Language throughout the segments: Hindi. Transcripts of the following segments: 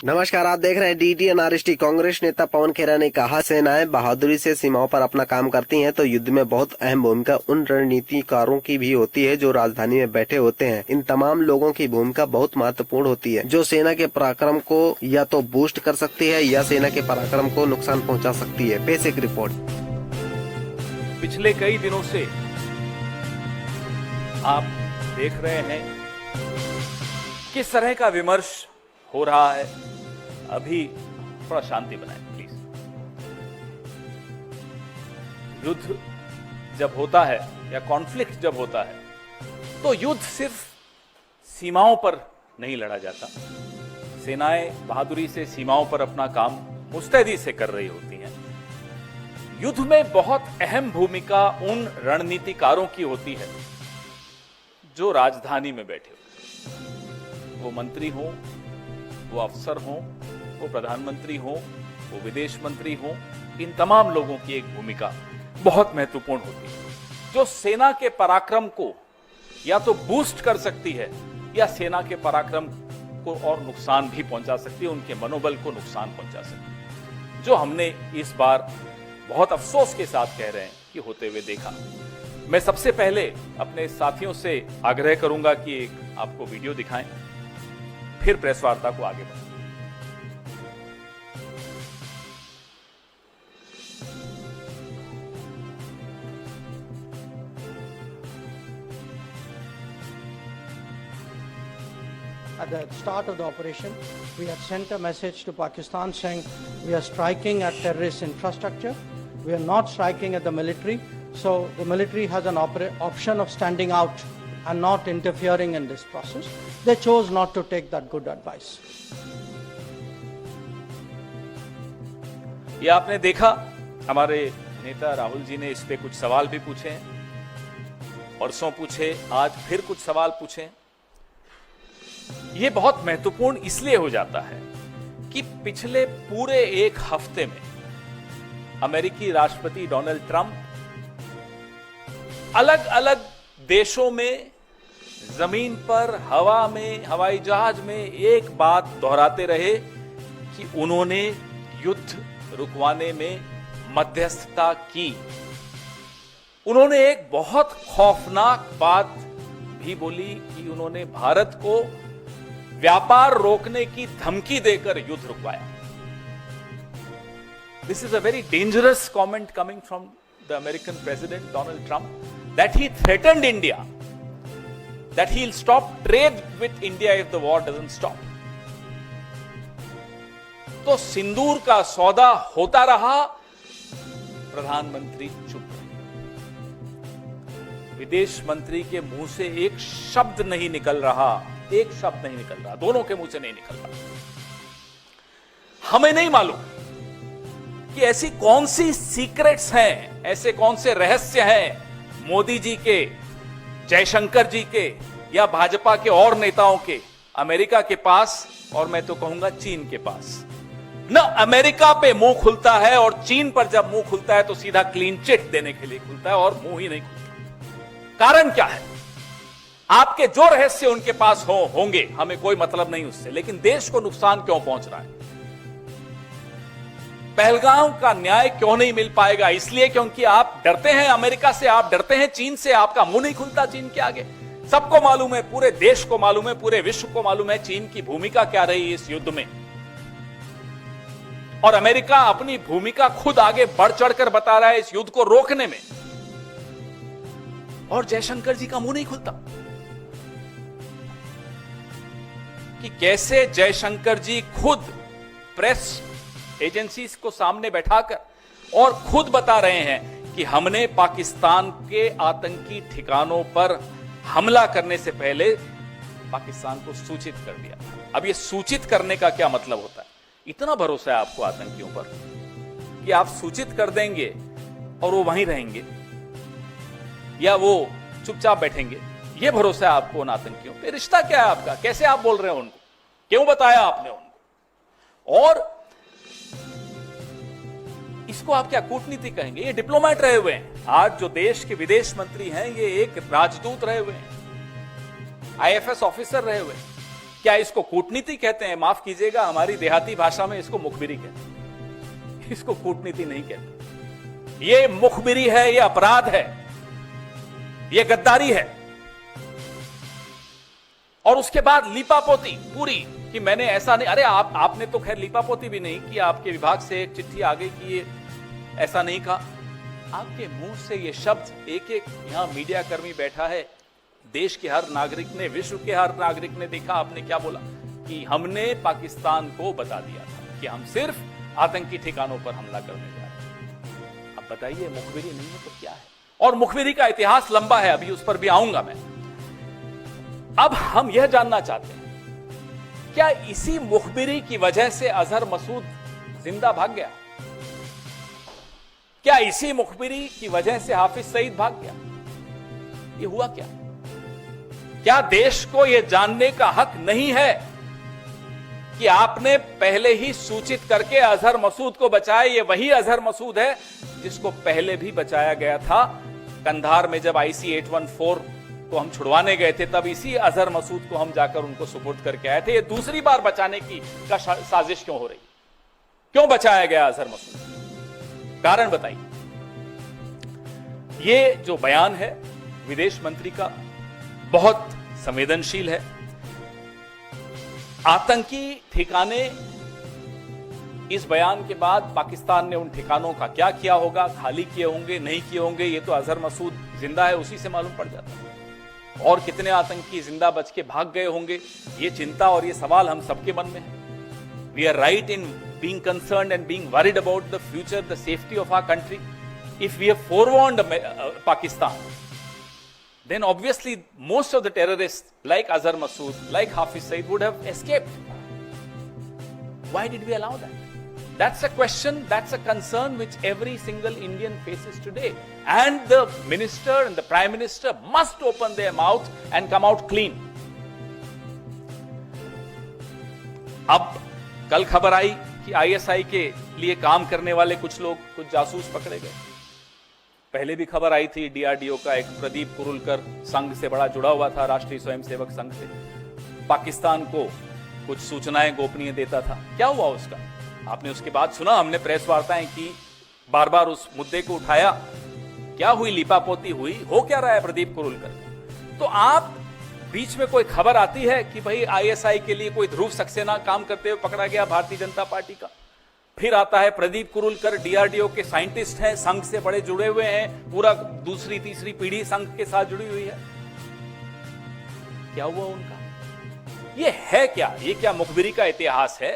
नमस्कार, आप देख रहे हैं DTNRST। कांग्रेस नेता पवन खेरा ने कहा, सेनाएं बहादुरी से सीमाओं पर अपना काम करती हैं तो युद्ध में बहुत अहम भूमिका उन रणनीतिकारों की भी होती है जो राजधानी में बैठे होते हैं। इन तमाम लोगों की भूमिका बहुत महत्वपूर्ण होती है, जो सेना के पराक्रम को या तो बूस्ट कर सकती है या सेना के पराक्रम को नुकसान पहुँचा सकती है। पेश एक रिपोर्ट। पिछले कई दिनों से आप देख रहे हैं किस तरह का विमर्श हो रहा है। अभी थोड़ा शांति बनाएं प्लीज। युद्ध जब होता है या कॉन्फ्लिक्ट जब होता है तो युद्ध सिर्फ सीमाओं पर नहीं लड़ा जाता। सेनाएं बहादुरी से सीमाओं पर अपना काम मुस्तैदी से कर रही होती हैं। युद्ध में बहुत अहम भूमिका उन रणनीतिकारों की होती है जो राजधानी में बैठे होते हैं। वो मंत्री हों, वो अफसर हों, वो प्रधानमंत्री हों, वो विदेश मंत्री हों, इन तमाम लोगों की एक भूमिका बहुत महत्वपूर्ण होती है जो सेना के पराक्रम को या तो बूस्ट कर सकती है या सेना के पराक्रम को और नुकसान भी पहुंचा सकती है, उनके मनोबल को नुकसान पहुंचा सकती है, जो हमने इस बार बहुत अफसोस के साथ कह रहे हैं कि होते हुए देखा। मैं सबसे पहले अपने साथियों से आग्रह करूंगा कि एक आपको वीडियो दिखाएं, फिर प्रेस वार्ता को आगे बढ़ाएं। At the start of the operation, we had sent a message to Pakistan saying we are striking at terrorist infrastructure. We are not striking at the military. So the military has an option of standing out and not interfering in this process. They chose not to take that good advice. ये आपने देखा, हमारे नेता राहुल जी ने इस पे कुछ सवाल भी पूछे हैं, परसों पूछे, आज फिर कुछ सवाल पूछे। ये बहुत महत्वपूर्ण इसलिए हो जाता है कि पिछले पूरे एक हफ्ते में अमेरिकी राष्ट्रपति डोनाल्ड ट्रंप अलग अलग देशों में, जमीन पर, हवा में, हवाई जहाज में एक बात दोहराते रहे कि उन्होंने युद्ध रुकवाने में मध्यस्थता की। उन्होंने एक बहुत खौफनाक बात भी बोली कि उन्होंने भारत को व्यापार रोकने की धमकी देकर युद्ध रुकवाया। This is a very dangerous comment coming from the American president Donald Trump that he threatened India that he'll stop trade with India if the war doesn't stop. तो सिंदूर का सौदा होता रहा, प्रधानमंत्री चुप रहे। विदेश मंत्री के मुंह से एक शब्द नहीं निकल रहा, एक शब्द नहीं निकल रहा, दोनों के मुंह से नहीं निकल रहा। हमें नहीं मालूम कि ऐसी कौन सी सीक्रेट्स हैं, ऐसे कौन से रहस्य हैं मोदी जी के, जयशंकर जी के या भाजपा के और नेताओं के, अमेरिका के पास और मैं तो कहूंगा चीन के पास। न अमेरिका पे मुंह खुलता है और चीन पर जब मुंह खुलता है तो सीधा क्लीन चिट देने के लिए खुलता है और मुंह ही नहीं खुलता। कारण क्या है? आपके जो रहस्य उनके पास होंगे, हमें कोई मतलब नहीं उससे, लेकिन देश को नुकसान क्यों पहुंच रहा है? पहलगाम का न्याय क्यों नहीं मिल पाएगा? इसलिए क्योंकि आप डरते हैं अमेरिका से, आप डरते हैं चीन से, आपका मुंह नहीं खुलता चीन के आगे। सबको मालूम है, पूरे देश को मालूम है, पूरे विश्व को मालूम है चीन की भूमिका क्या रही इस युद्ध में। और अमेरिका अपनी भूमिका खुद आगे बढ़ चढ़कर बता रहा है इस युद्ध को रोकने में, और जयशंकर जी का मुंह नहीं खुलता कि कैसे जयशंकर जी खुद प्रेस एजेंसीज को सामने बैठाकर और खुद बता रहे हैं कि हमने पाकिस्तान के आतंकी ठिकानों पर हमला करने से पहले पाकिस्तान को सूचित कर दिया। अब ये सूचित करने का क्या मतलब होता है? इतना भरोसा है आपको आतंकियों पर कि आप सूचित कर देंगे और वो वहीं रहेंगे या वो चुपचाप बैठेंगे? ये भरोसा है आपको उन आतंकियों पे? रिश्ता क्या है आपका? कैसे आप बोल रहे हो उनको? क्यों बताया आपने उनको? और इसको आप क्या कूटनीति कहेंगे? ये डिप्लोमेट रहे हुए हैं। आज जो देश के विदेश मंत्री हैं ये एक राजदूत रहे हुए हैं, आईएफएस ऑफिसर रहे हुए हैं। क्या इसको कूटनीति कहते हैं? माफ कीजिएगा, हमारी देहाती भाषा में इसको मुखबिरी कहते हैं, इसको कूटनीति नहीं कहते। ये मुखबिरी है, ये अपराध है, ये गद्दारी है। और उसके बाद लीपापोती पूरी कि मैंने ऐसा नहीं, अरे आपने तो खैर लीपापोती भी नहीं कि आपके विभाग से एक चिट्ठी आ गई कि ये ऐसा नहीं कहा। आपके मुंह से ये शब्द एक एक, यहां मीडिया कर्मी बैठा है, देश के हर नागरिक ने, विश्व के हर नागरिक ने देखा आपने क्या बोला कि हमने पाकिस्तान को बता दिया था कि हम सिर्फ आतंकी ठिकानों पर हमला करने जा रहे हैं। अब बताइए, मुखबिरी नहीं है तो क्या है? और मुखबिरी का इतिहास लंबा है, अभी उस पर भी आऊंगा मैं। अब हम यह जानना चाहते हैं, क्या इसी मुखबिरी की वजह से अजहर मसूद जिंदा भाग गया? क्या इसी मुखबिरी की वजह से हाफिज सईद भाग गया? ये हुआ क्या? क्या देश को यह जानने का हक नहीं है कि आपने पहले ही सूचित करके अजहर मसूद को बचाया? ये वही अजहर मसूद है जिसको पहले भी बचाया गया था। कंधार में जब IC 814 को हम छुड़वाने गए थे, तब इसी अजहर मसूद को हम जाकर उनको सुपुर्द करके आए थे। ये दूसरी बार बचाने की साजिश क्यों हो रही? क्यों बचाया गया अजहर मसूद? कारण बताइए। ये जो बयान है विदेश मंत्री का बहुत संवेदनशील है। आतंकी ठिकाने, इस बयान के बाद पाकिस्तान ने उन ठिकानों का क्या किया होगा, खाली किए होंगे, नहीं किए होंगे, ये तो अजहर मसूद जिंदा है उसी से मालूम पड़ जाता है। और कितने आतंकी जिंदा बच के भाग गए होंगे, ये चिंता और ये सवाल हम सबके मन में है। We are right in being concerned and being worried about the future, the safety of our country. If we have forewarned Pakistan, then obviously most of the terrorists like Azhar Masood, like Hafiz Saeed would have escaped. Why did we allow that? That's a question, that's a concern which every single Indian faces today. And the minister and the prime minister must open their mouth and come out clean. अब कल खबर आई कि ISI के लिए काम करने वाले कुछ लोग, कुछ जासूस पकड़े गए। पहले भी खबर आई थी, DRDO का एक प्रदीप कुरुलकर संघ से बड़ा जुड़ा हुआ था, राष्ट्रीय स्वयंसेवक संघ से, पाकिस्तान को कुछ सूचनाएं गोपनीय देता था। क्या हुआ उसका? आपने उसके बाद सुना, हमने प्रेस वार्ताएं की, बार बार उस मुद्दे को उठाया। क्या हुई? लिपापोती हुई। हो क्या रहा है प्रदीप कुरुलकर? तो आप बीच में कोई खबर आती है कि भाई ISI के लिए कोई ध्रुव सक्सेना काम करते हुए पकड़ा गया भारतीय जनता पार्टी का। फिर आता है प्रदीप कुरुलकर DRDO के साइंटिस्ट हैं, संघ से बड़े जुड़े हुए हैं, पूरा दूसरी तीसरी पीढ़ी संघ के साथ जुड़ी हुई है। क्या हुआ उनका? ये है क्या? ये क्या मुखबिरी का इतिहास है?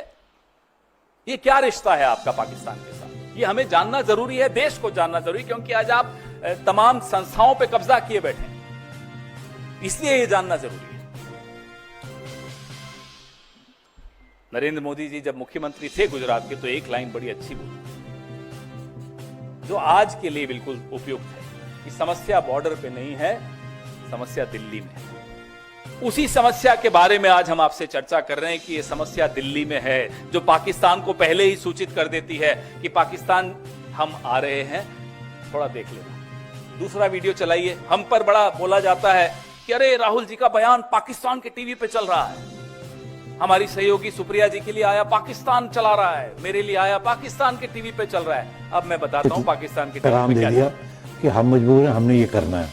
ये क्या रिश्ता है आपका पाकिस्तान के साथ? ये हमें जानना जरूरी है, देश को जानना जरूरी, क्योंकि आज आप तमाम संस्थाओं पे कब्जा किए बैठे हैं, इसलिए ये जानना जरूरी है। नरेंद्र मोदी जी जब मुख्यमंत्री थे गुजरात के, तो एक लाइन बड़ी अच्छी बोली जो आज के लिए बिल्कुल उपयुक्त है कि समस्या बॉर्डर पे नहीं है, समस्या दिल्ली में है। उसी समस्या के बारे में आज हम आपसे चर्चा कर रहे हैं कि यह समस्या दिल्ली में है, जो पाकिस्तान को पहले ही सूचित कर देती है कि पाकिस्तान हम आ रहे हैं, थोड़ा देख लेना। दूसरा वीडियो चलाइए। हम पर बड़ा बोला जाता है कि अरे राहुल जी का बयान पाकिस्तान के टीवी पे चल रहा है, हमारी सहयोगी सुप्रिया जी के लिए आया पाकिस्तान चला रहा है, मेरे लिए आया पाकिस्तान के टीवी पे चल रहा है। अब मैं बताता हूं पाकिस्तान के टीवी पे क्या दिया कि हम मजबूर हैं, हमने ये करना है,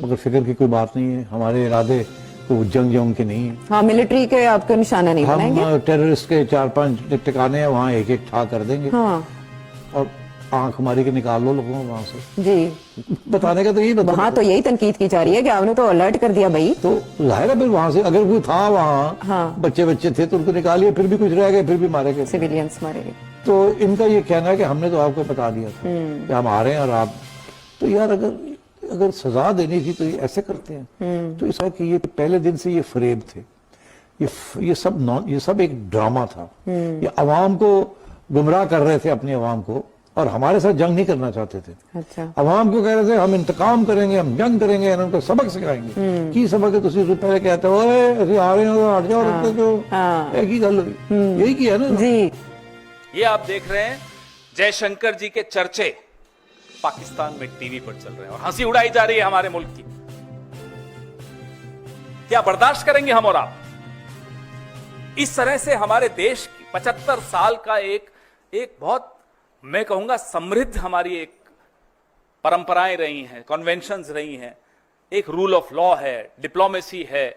मगर फिक्र की कोई बात नहीं है। हमारे इरादे को जंग के नहीं है। हाँ, मिलिट्री के आपको निशाना नहीं बनाएंगे। हम टेररिस्ट के 4-5 ठिकाने हैं, वहाँ एक एक ठा कर देंगे। हाँ। और आंख मारी के निकाल लो लोगों को वहां से। जी, बताने का तो यही वहाँ तो यही तनकीद की जा रही है कि आपने तो अलर्ट कर दिया भाई। तो जाहिर है फिर वहां से अगर कोई था वहाँ, हाँ, बच्चे थे तो उनको निकालिए, फिर भी कुछ रह गए, फिर भी मारे गए, सिविलियंस मारे गए। तो इनका ये कहना है कि हमने तो आपको बता दिया था कि हम आ रहे हैं और आप, तो यार अगर सजा देनी थी तो ये ऐसे करते हैं। तो इसका कि ये पहले दिन से ये फरेब थे, ये सब एक ड्रामा था। ये अवाम को गुमराह कर रहे थे, अपनी अवाम को, और हमारे साथ जंग नहीं करना चाहते थे। अच्छा। अवाम को कह रहे थे हम इंतकाम करेंगे, हम जंग करेंगे, उनको सबक सिखाएंगे। की सबक है? तुम पहले कहते हो ऐसे आ रहे हो, हट जाओ, रखते जो एक ही गल हुई, यही किया ना जी। ये आप देख रहे हैं जयशंकर जी के चर्चे पाकिस्तान में टीवी पर चल रहे हैं और हंसी उड़ाई जा रही है हमारे मुल्क की। क्या बर्दाश्त करेंगे हम और आप? इस तरह से हमारे देश की 75 साल का एक बहुत, मैं कहूंगा, समृद्ध हमारी एक परंपराएं रही हैं, कन्वेंशंस रही हैं, एक रूल ऑफ लॉ है, डिप्लोमेसी है,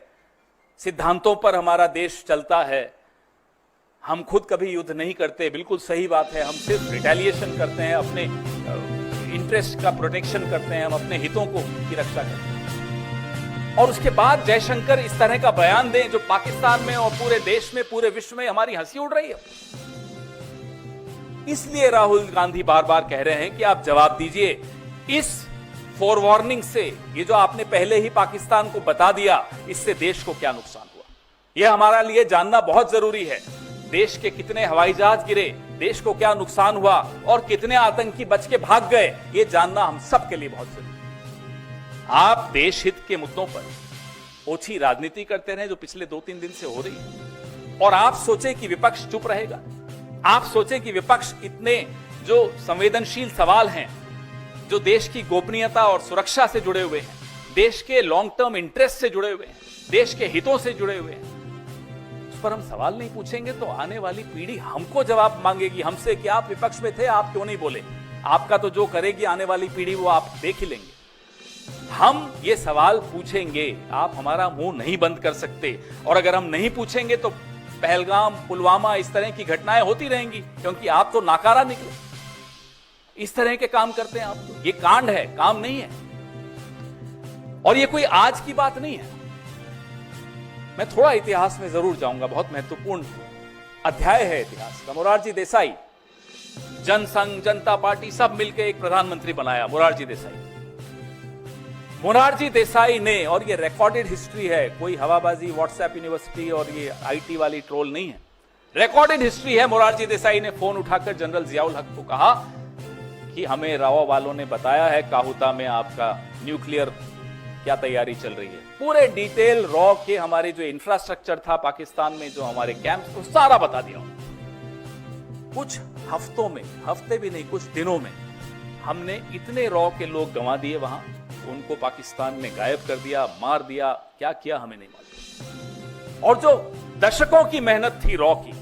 सिद्धांतों पर हमारा देश चलता है। हम खुद कभी युद्ध नहीं करते, बिल्कुल सही बात है। हम सिर्फ रिटेलिएशन करते हैं, अपने इंटरेस्ट का प्रोटेक्शन करते हैं, हम अपने हितों की रक्षा करते हैं। और उसके बाद जयशंकर इस तरह का बयान दें जो पाकिस्तान में और पूरे देश में, पूरे विश्व में हमारी हंसी उड़ रही है। इसलिए राहुल गांधी बार बार कह रहे हैं कि आप जवाब दीजिए इस फोरवार्निंग से। ये जो आपने पहले ही पाकिस्तान को बता दिया, इससे देश को क्या नुकसान हुआ, यह हमारा लिए जानना बहुत जरूरी है। देश के कितने हवाई जहाज गिरे, देश को क्या नुकसान हुआ और कितने आतंकी बच के भाग गए, ये जानना हम सबके लिए बहुत जरूरी है। आप देश हित के मुद्दों पर ओछी राजनीति करते रहे जो पिछले 2-3 दिन से हो रही है, और आप सोचे कि विपक्ष चुप रहेगा। आप सोचे कि विपक्ष इतने जो संवेदनशील सवाल हैं, जो देश की गोपनीयता और सुरक्षा से जुड़े हुए हैं, देश के लॉन्ग टर्म इंटरेस्ट से जुड़े हुए हैं, देश के हितों से जुड़े हुए हैं, उस पर हम सवाल नहीं पूछेंगे तो आने वाली पीढ़ी हमको जवाब मांगेगी हमसे कि आप विपक्ष में थे, आप क्यों नहीं बोले। आपका तो जो करेगी आने वाली पीढ़ी वो आप देख ही लेंगे। हम ये सवाल पूछेंगे, आप हमारा मुंह नहीं बंद कर सकते। और अगर हम नहीं पूछेंगे तो पहलगाम, पुलवामा, इस तरह की घटनाएं होती रहेंगी, क्योंकि आप तो नाकारा निकले। इस तरह के काम करते हैं आप तो। ये कांड है, काम नहीं है। और ये कोई आज की बात नहीं है। मैं थोड़ा इतिहास में जरूर जाऊंगा, बहुत महत्वपूर्ण अध्याय है इतिहास का। मोरारजी देसाई, जनसंघ, जनता पार्टी सब मिलकर एक प्रधानमंत्री बनाया, मोरारजी देसाई। मोरारजी देसाई ने, और ये रिकॉर्डेड हिस्ट्री है, कोई हवाबाजी व्हाट्सएप यूनिवर्सिटी और ये आईटी वाली ट्रोल नहीं है, रिकॉर्डेड हिस्ट्री है। मोरारजी देसाई ने फोन उठाकर जनरल जियाउल हक को कहा कि हमें राव वालों ने बताया है काहुता में आपका न्यूक्लियर क्या तैयारी चल रही है। पूरे डिटेल रॉ के हमारे जो इंफ्रास्ट्रक्चर था पाकिस्तान में, जो हमारे कैंप्स, को सारा बता दिया। कुछ हफ्तों में, हफ्ते भी नहीं, कुछ दिनों में हमने इतने रॉ के लोग गंवा दिए वहां, उनको पाकिस्तान ने गायब कर दिया, मार दिया, क्या किया हमें नहीं मालूम। और जो दशकों की मेहनत थी रॉ की,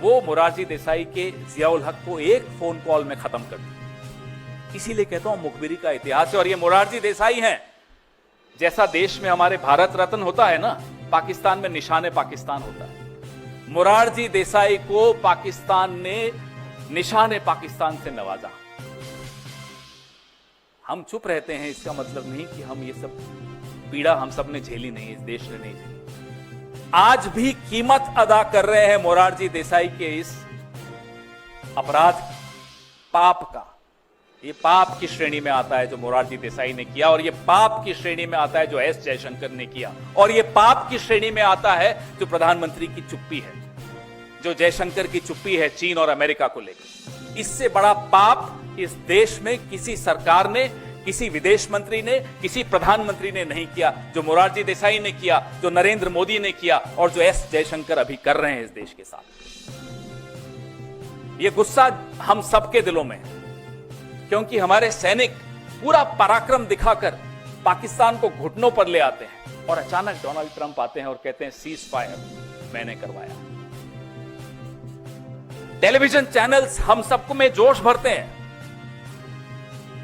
वो मोरारजी देसाई के जियाउल हक को एक फोन कॉल में खत्म कर दी। इसीलिए कहता हूं मुखबिरी का इतिहास है। और ये मोरारजी देसाई हैं। जैसा देश में हमारे भारत रत्न होता है ना, पाकिस्तान में निशाने पाकिस्तान होता है। मोरारजी देसाई को पाकिस्तान ने निशाने पाकिस्तान से नवाजा। हम चुप रहते हैं, इसका मतलब नहीं कि हम ये सब पीड़ा हम सब ने झेली नहीं, इस देश ने नहीं झेली। आज भी कीमत अदा कर रहे हैं मोरारजी देसाई के इस अपराध, पाप का। ये पाप की श्रेणी में आता है जो मोरारजी देसाई ने किया, और ये पाप की श्रेणी में आता है जो एस जयशंकर ने किया, और ये पाप की श्रेणी में आता है जो प्रधानमंत्री की चुप्पी है, जो जयशंकर की चुप्पी है चीन और अमेरिका को लेकर। इससे बड़ा पाप इस देश में किसी सरकार ने, किसी विदेश मंत्री ने, किसी प्रधानमंत्री ने नहीं किया, जो मोरारजी देसाई ने किया, जो नरेंद्र मोदी ने किया, और जो एस जयशंकर अभी कर रहे हैं इस देश के साथ। ये गुस्सा हम सबके दिलों में है, क्योंकि हमारे सैनिक पूरा पराक्रम दिखाकर पाकिस्तान को घुटनों पर ले आते हैं, और अचानक डोनाल्ड ट्रंप आते हैं और कहते हैं सीज फायर मैंने करवाया। टेलीविजन चैनल्स हम सबको में जोश भरते हैं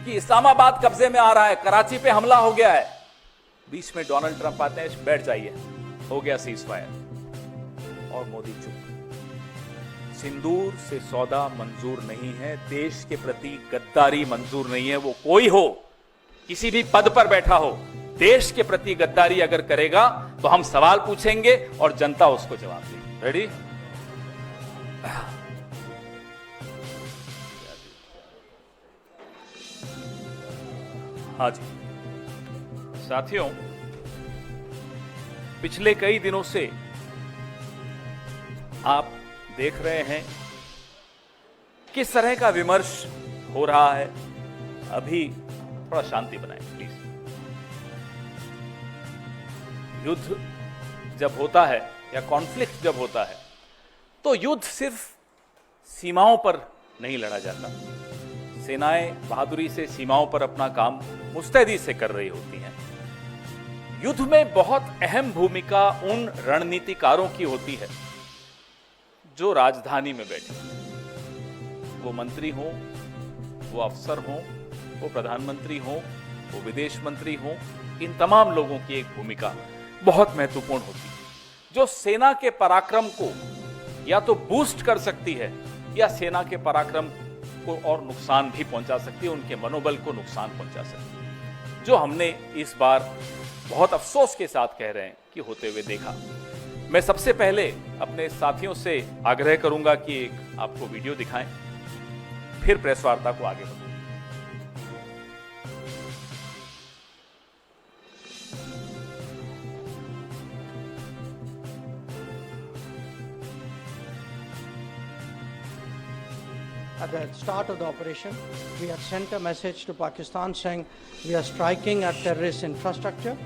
कि इस्लामाबाद कब्जे में आ रहा है, कराची पे हमला हो गया है। बीच में डोनाल्ड ट्रंप आते हैं, बैठ जाइए, हो गया सीज फायर, और मोदी चुप। सिंदूर से सौदा मंजूर नहीं है, देश के प्रति गद्दारी मंजूर नहीं है। वो कोई हो, किसी भी पद पर बैठा हो, देश के प्रति गद्दारी अगर करेगा तो हम सवाल पूछेंगे और जनता उसको जवाब देगी। रेडी? हाँ जी साथियों, पिछले कई दिनों से आप देख रहे हैं किस तरह का विमर्श हो रहा है। अभी थोड़ा शांति बनाएं प्लीज। युद्ध जब होता है या कॉन्फ्लिक्ट जब होता है तो युद्ध सिर्फ सीमाओं पर नहीं लड़ा जाता। सेनाएं बहादुरी से सीमाओं पर अपना काम मुस्तैदी से कर रही होती हैं। युद्ध में बहुत अहम भूमिका उन रणनीतिकारों की होती है जो राजधानी में बैठे, वो मंत्री हो, वो अफसर हो, वो प्रधानमंत्री हो, वो विदेश मंत्री हो, इन तमाम लोगों की एक भूमिका बहुत महत्वपूर्ण होती है, जो सेना के पराक्रम को या तो बूस्ट कर सकती है या सेना के पराक्रम को और नुकसान भी पहुंचा सकती है, उनके मनोबल को नुकसान पहुंचा सकती है, जो हमने इस बार बहुत अफसोस के साथ कह रहे हैं कि होते हुए देखा। मैं सबसे पहले अपने साथियों से आग्रह करूंगा कि एक आपको वीडियो दिखाएं, फिर प्रेस वार्ता को आगे बढ़ाएं। At the start of the operation, we had sent a message to Pakistan saying we are striking at terrorist infrastructure.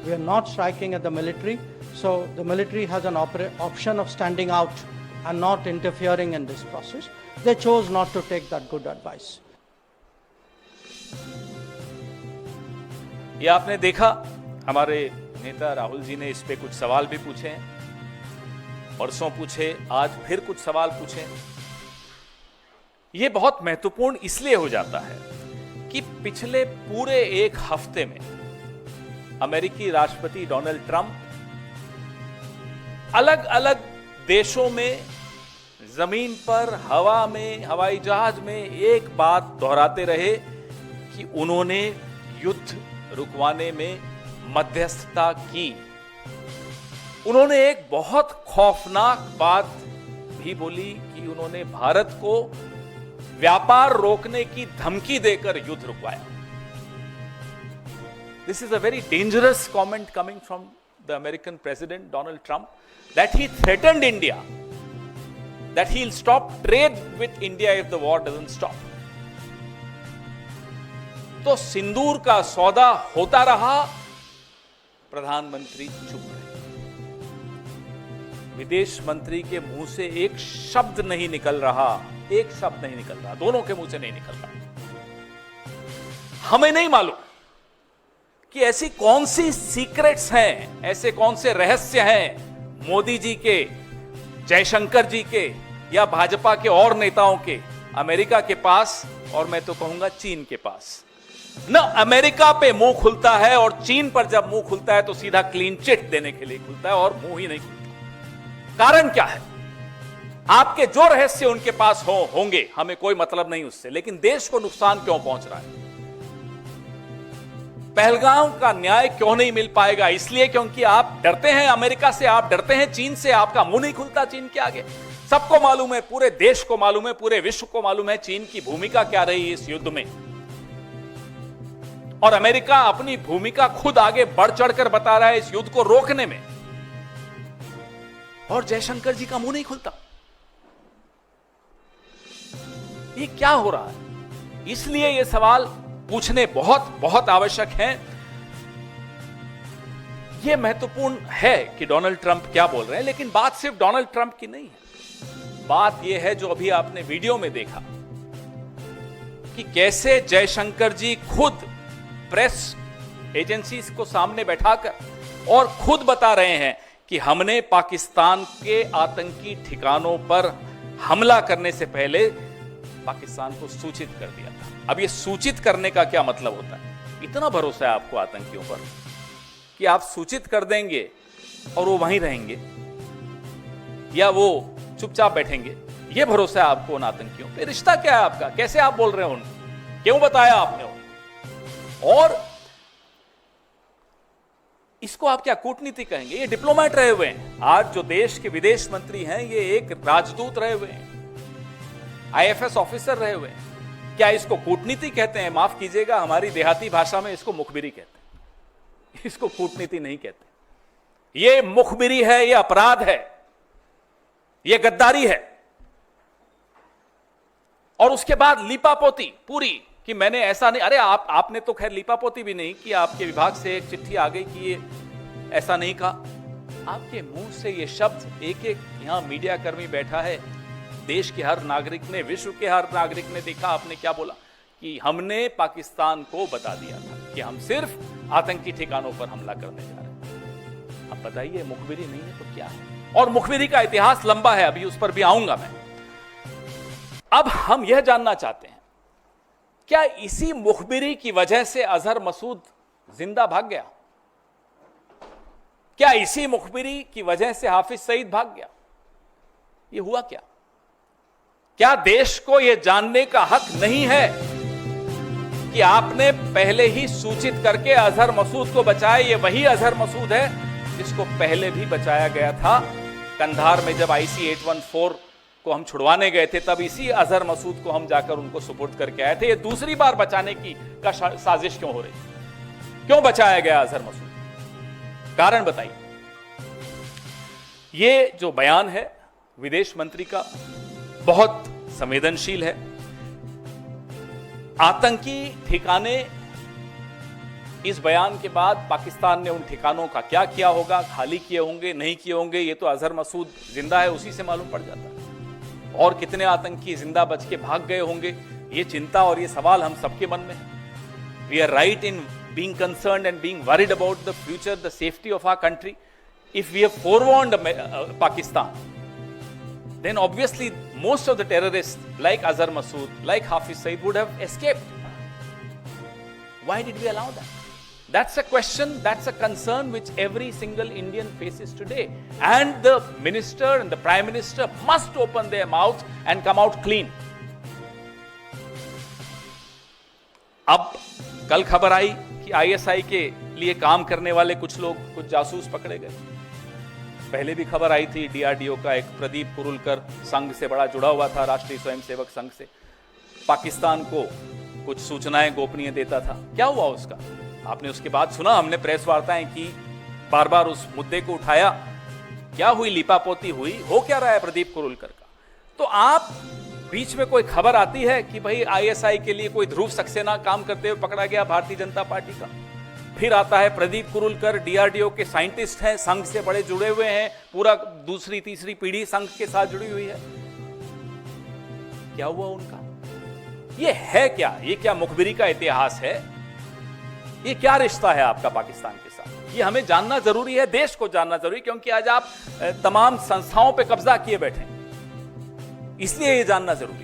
We are not striking at the military. So the military has an option of standing out and not interfering in this process. They chose not to take that good advice. ये आपने देखा, हमारे नेता राहुल जी ने इस पे कुछ सवाल भी पूछे हैं, परसों पूछे, आज फिर कुछ सवाल पूछे। ये बहुत महत्वपूर्ण इसलिए हो जाता है कि पिछले पूरे एक हफ्ते में अमेरिकी राष्ट्रपति डोनाल्ड ट्रंप अलग अलग देशों में, जमीन पर, हवा में, हवाई जहाज में एक बात दोहराते रहे कि उन्होंने युद्ध रुकवाने में मध्यस्थता की। उन्होंने एक बहुत खौफनाक बात भी बोली कि उन्होंने भारत को व्यापार रोकने की धमकी देकर युद्ध रुकवाया। This is a very dangerous comment coming from the American President Donald Trump, that he threatened India, that he'll stop trade with India if the war doesn't stop. तो सिंदूर का सौदा होता रहा, प्रधानमंत्री चुप रहे, विदेश मंत्री के मुंह से एक शब्द नहीं निकल रहा, एक शब्द नहीं निकल रहा, दोनों के मुंह से नहीं निकल रहा। हमें नहीं मालूम कि ऐसी कौन सी सीक्रेट्स हैं, ऐसे कौन से रहस्य हैं मोदी जी के, जयशंकर जी के या भाजपा के और नेताओं के, अमेरिका के पास, और मैं तो कहूंगा चीन के पास। न अमेरिका पे मुंह खुलता है, और चीन पर जब मुंह खुलता है तो सीधा क्लीन चिट देने के लिए खुलता है, और मुंह ही नहीं खुलता। कारण क्या है? आपके जो रहस्य उनके पास होंगे, हमें कोई मतलब नहीं उससे, लेकिन देश को नुकसान क्यों पहुंच रहा है? पहलगाम का न्याय क्यों नहीं मिल पाएगा? इसलिए क्योंकि आप डरते हैं अमेरिका से, आप डरते हैं चीन से, आपका मुंह नहीं खुलता चीन के आगे। सबको मालूम है, पूरे देश को मालूम है, पूरे विश्व को मालूम है चीन की भूमिका क्या रही इस युद्ध में, और अमेरिका अपनी भूमिका खुद आगे बढ़ चढ़कर बता रहा है इस युद्ध को रोकने में, और जयशंकर जी का मुंह नहीं खुलता। ये क्या हो रहा है? इसलिए ये सवाल पूछने बहुत बहुत आवश्यक हैं। यह महत्वपूर्ण है कि डोनाल्ड ट्रंप क्या बोल रहे हैं, लेकिन बात सिर्फ डोनाल्ड ट्रंप की नहीं है। बात यह है जो अभी आपने वीडियो में देखा कि कैसे जयशंकर जी खुद प्रेस एजेंसीज को सामने बैठाकर और खुद बता रहे हैं कि हमने पाकिस्तान के आतंकी ठिकानों पर हमला करने से पहले पाकिस्तान को सूचित कर दिया था। अब ये सूचित करने का क्या मतलब होता है? इतना भरोसा है आपको आतंकियों पर कि आप सूचित कर देंगे और वो वहीं रहेंगे, या वो चुपचाप बैठेंगे? ये भरोसा है आपको उन आतंकियों पे? रिश्ता क्या है आपका? कैसे आप बोल रहे हो उनको? क्यों बताया आपने उनको? और इसको आप क्या कूटनीति कहेंगे? ये डिप्लोमेट रहे हुए हैं। आज जो देश के विदेश मंत्री हैं, ये एक राजदूत रहे हुए हैं, IFS ऑफिसर रहे हुए हैं। क्या इसको कूटनीति कहते हैं? माफ कीजिएगा, हमारी देहाती भाषा में इसको मुखबिरी कहते हैं, इसको कूटनीति नहीं कहते। ये मुखबिरी है, ये अपराध है, ये गद्दारी है। और उसके बाद लीपापोती पूरी कि मैंने ऐसा नहीं, अरे आपने तो खैर लीपापोती भी नहीं कि आपके विभाग से एक चिट्ठी आ गई कि ये ऐसा नहीं कहा। आपके मुंह से ये शब्द एक एक, यहां मीडिया कर्मी बैठा है, देश के हर नागरिक ने, विश्व के हर नागरिक ने देखा आपने क्या बोला कि हमने पाकिस्तान को बता दिया था कि हम सिर्फ आतंकी ठिकानों पर हमला करने जा रहे हैं। अब बताइए, मुखबिरी नहीं है तो क्या है? और मुखबिरी का इतिहास लंबा है, अभी उस पर भी आऊंगा मैं। अब हम यह जानना चाहते हैं, क्या इसी मुखबिरी की वजह से अजहर मसूद जिंदा भाग गया? क्या इसी मुखबिरी की वजह से हाफिज सईद भाग गया? यह हुआ क्या? क्या देश को यह जानने का हक नहीं है कि आपने पहले ही सूचित करके अजहर मसूद को बचाया? ये वही अजहर मसूद है जिसको पहले भी बचाया गया था। कंधार में जब IC 814 को हम छुड़वाने गए थे, तब इसी अजहर मसूद को हम जाकर उनको सुपुर्द करके आए थे। ये दूसरी बार बचाने की साजिश क्यों हो रही? क्यों बचाया गया अजहर मसूद? कारण बताइए। ये जो बयान है विदेश मंत्री का बहुत संवेदनशील है। आतंकी ठिकाने, इस बयान के बाद पाकिस्तान ने उन ठिकानों का क्या किया होगा, खाली किए होंगे, नहीं किए होंगे, ये तो अजहर मसूद जिंदा है उसी से मालूम पड़ जाता है। और कितने आतंकी जिंदा बच के भाग गए होंगे, ये चिंता और ये सवाल हम सबके मन में है। We are right in being concerned and being worried about the future, the safety of our country. If we have forewarned Pakistan, then obviously most of the terrorists like Azhar Masood, like Hafiz Saeed would have escaped. Why did we allow that? That's a question, that's a concern which every single Indian faces today. And the minister and the prime minister must open their mouths and come out clean. अब कल खबर आई कि ISI के लिए काम करने वाले कुछ लोग, कुछ जासूस पकड़े गए। पहले भी खबर आई थी, DRDO का एक प्रदीप कुरुलकर संघ से बड़ा जुड़ा हुआ था, राष्ट्रीय स्वयंसेवक संघ से, पाकिस्तान को कुछ सूचनाएं गोपनीय देता था। क्या हुआ उसका? आपने उसके बाद सुना, हमने प्रेस वार्ताएं की, बार बार उस मुद्दे को उठाया। क्या हुई? लिपापोती हुई? हो क्या रहा है प्रदीप कुरुलकर का? तो आप बीच में कोई खबर आती है कि भाई ISI के लिए कोई ध्रुव सक्सेना काम करते हुए पकड़ा गया भारतीय जनता पार्टी का, फिर आता है प्रदीप कुरुलकर, DRDO के साइंटिस्ट हैं, संघ से बड़े जुड़े हुए हैं, पूरा दूसरी तीसरी पीढ़ी संघ के साथ जुड़ी हुई है। क्या हुआ उनका? ये है क्या? ये क्या मुखबिरी का इतिहास है? ये क्या रिश्ता है आपका पाकिस्तान के साथ? ये हमें जानना जरूरी है, देश को जानना जरूरी, क्योंकि आज आप तमाम संस्थाओं पे कब्जा किए बैठे हैं, इसलिए ये जानना जरूरी है।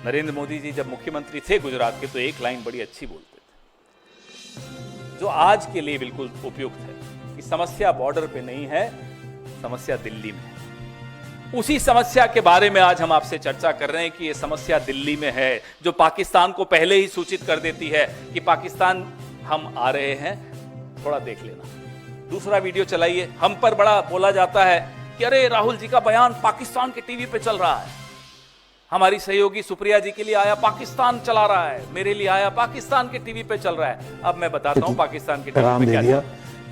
नरेंद्र मोदी जी जब मुख्यमंत्री थे गुजरात के, तो एक लाइन बड़ी अच्छी बोलते थे, जो आज के लिए बिल्कुल उपयुक्त है, कि समस्या बॉर्डर पे नहीं है, समस्या दिल्ली में है। उसी समस्या के बारे में आज हम आपसे चर्चा कर रहे हैं कि ये समस्या दिल्ली में है, जो पाकिस्तान को पहले ही सूचित कर देती है कि पाकिस्तान हम आ रहे हैं, थोड़ा देख लेना। दूसरा वीडियो चलाइए। हम पर बड़ा बोला जाता है कि अरे राहुल जी का बयान पाकिस्तान के टीवी पे चल रहा है, हमारी सहयोगी सुप्रिया जी के लिए आया पाकिस्तान चला रहा है, मेरे लिए आया पाकिस्तान के टीवी पे चल रहा है। अब मैं बताता हूं पाकिस्तान के टीवी पे क्या दिया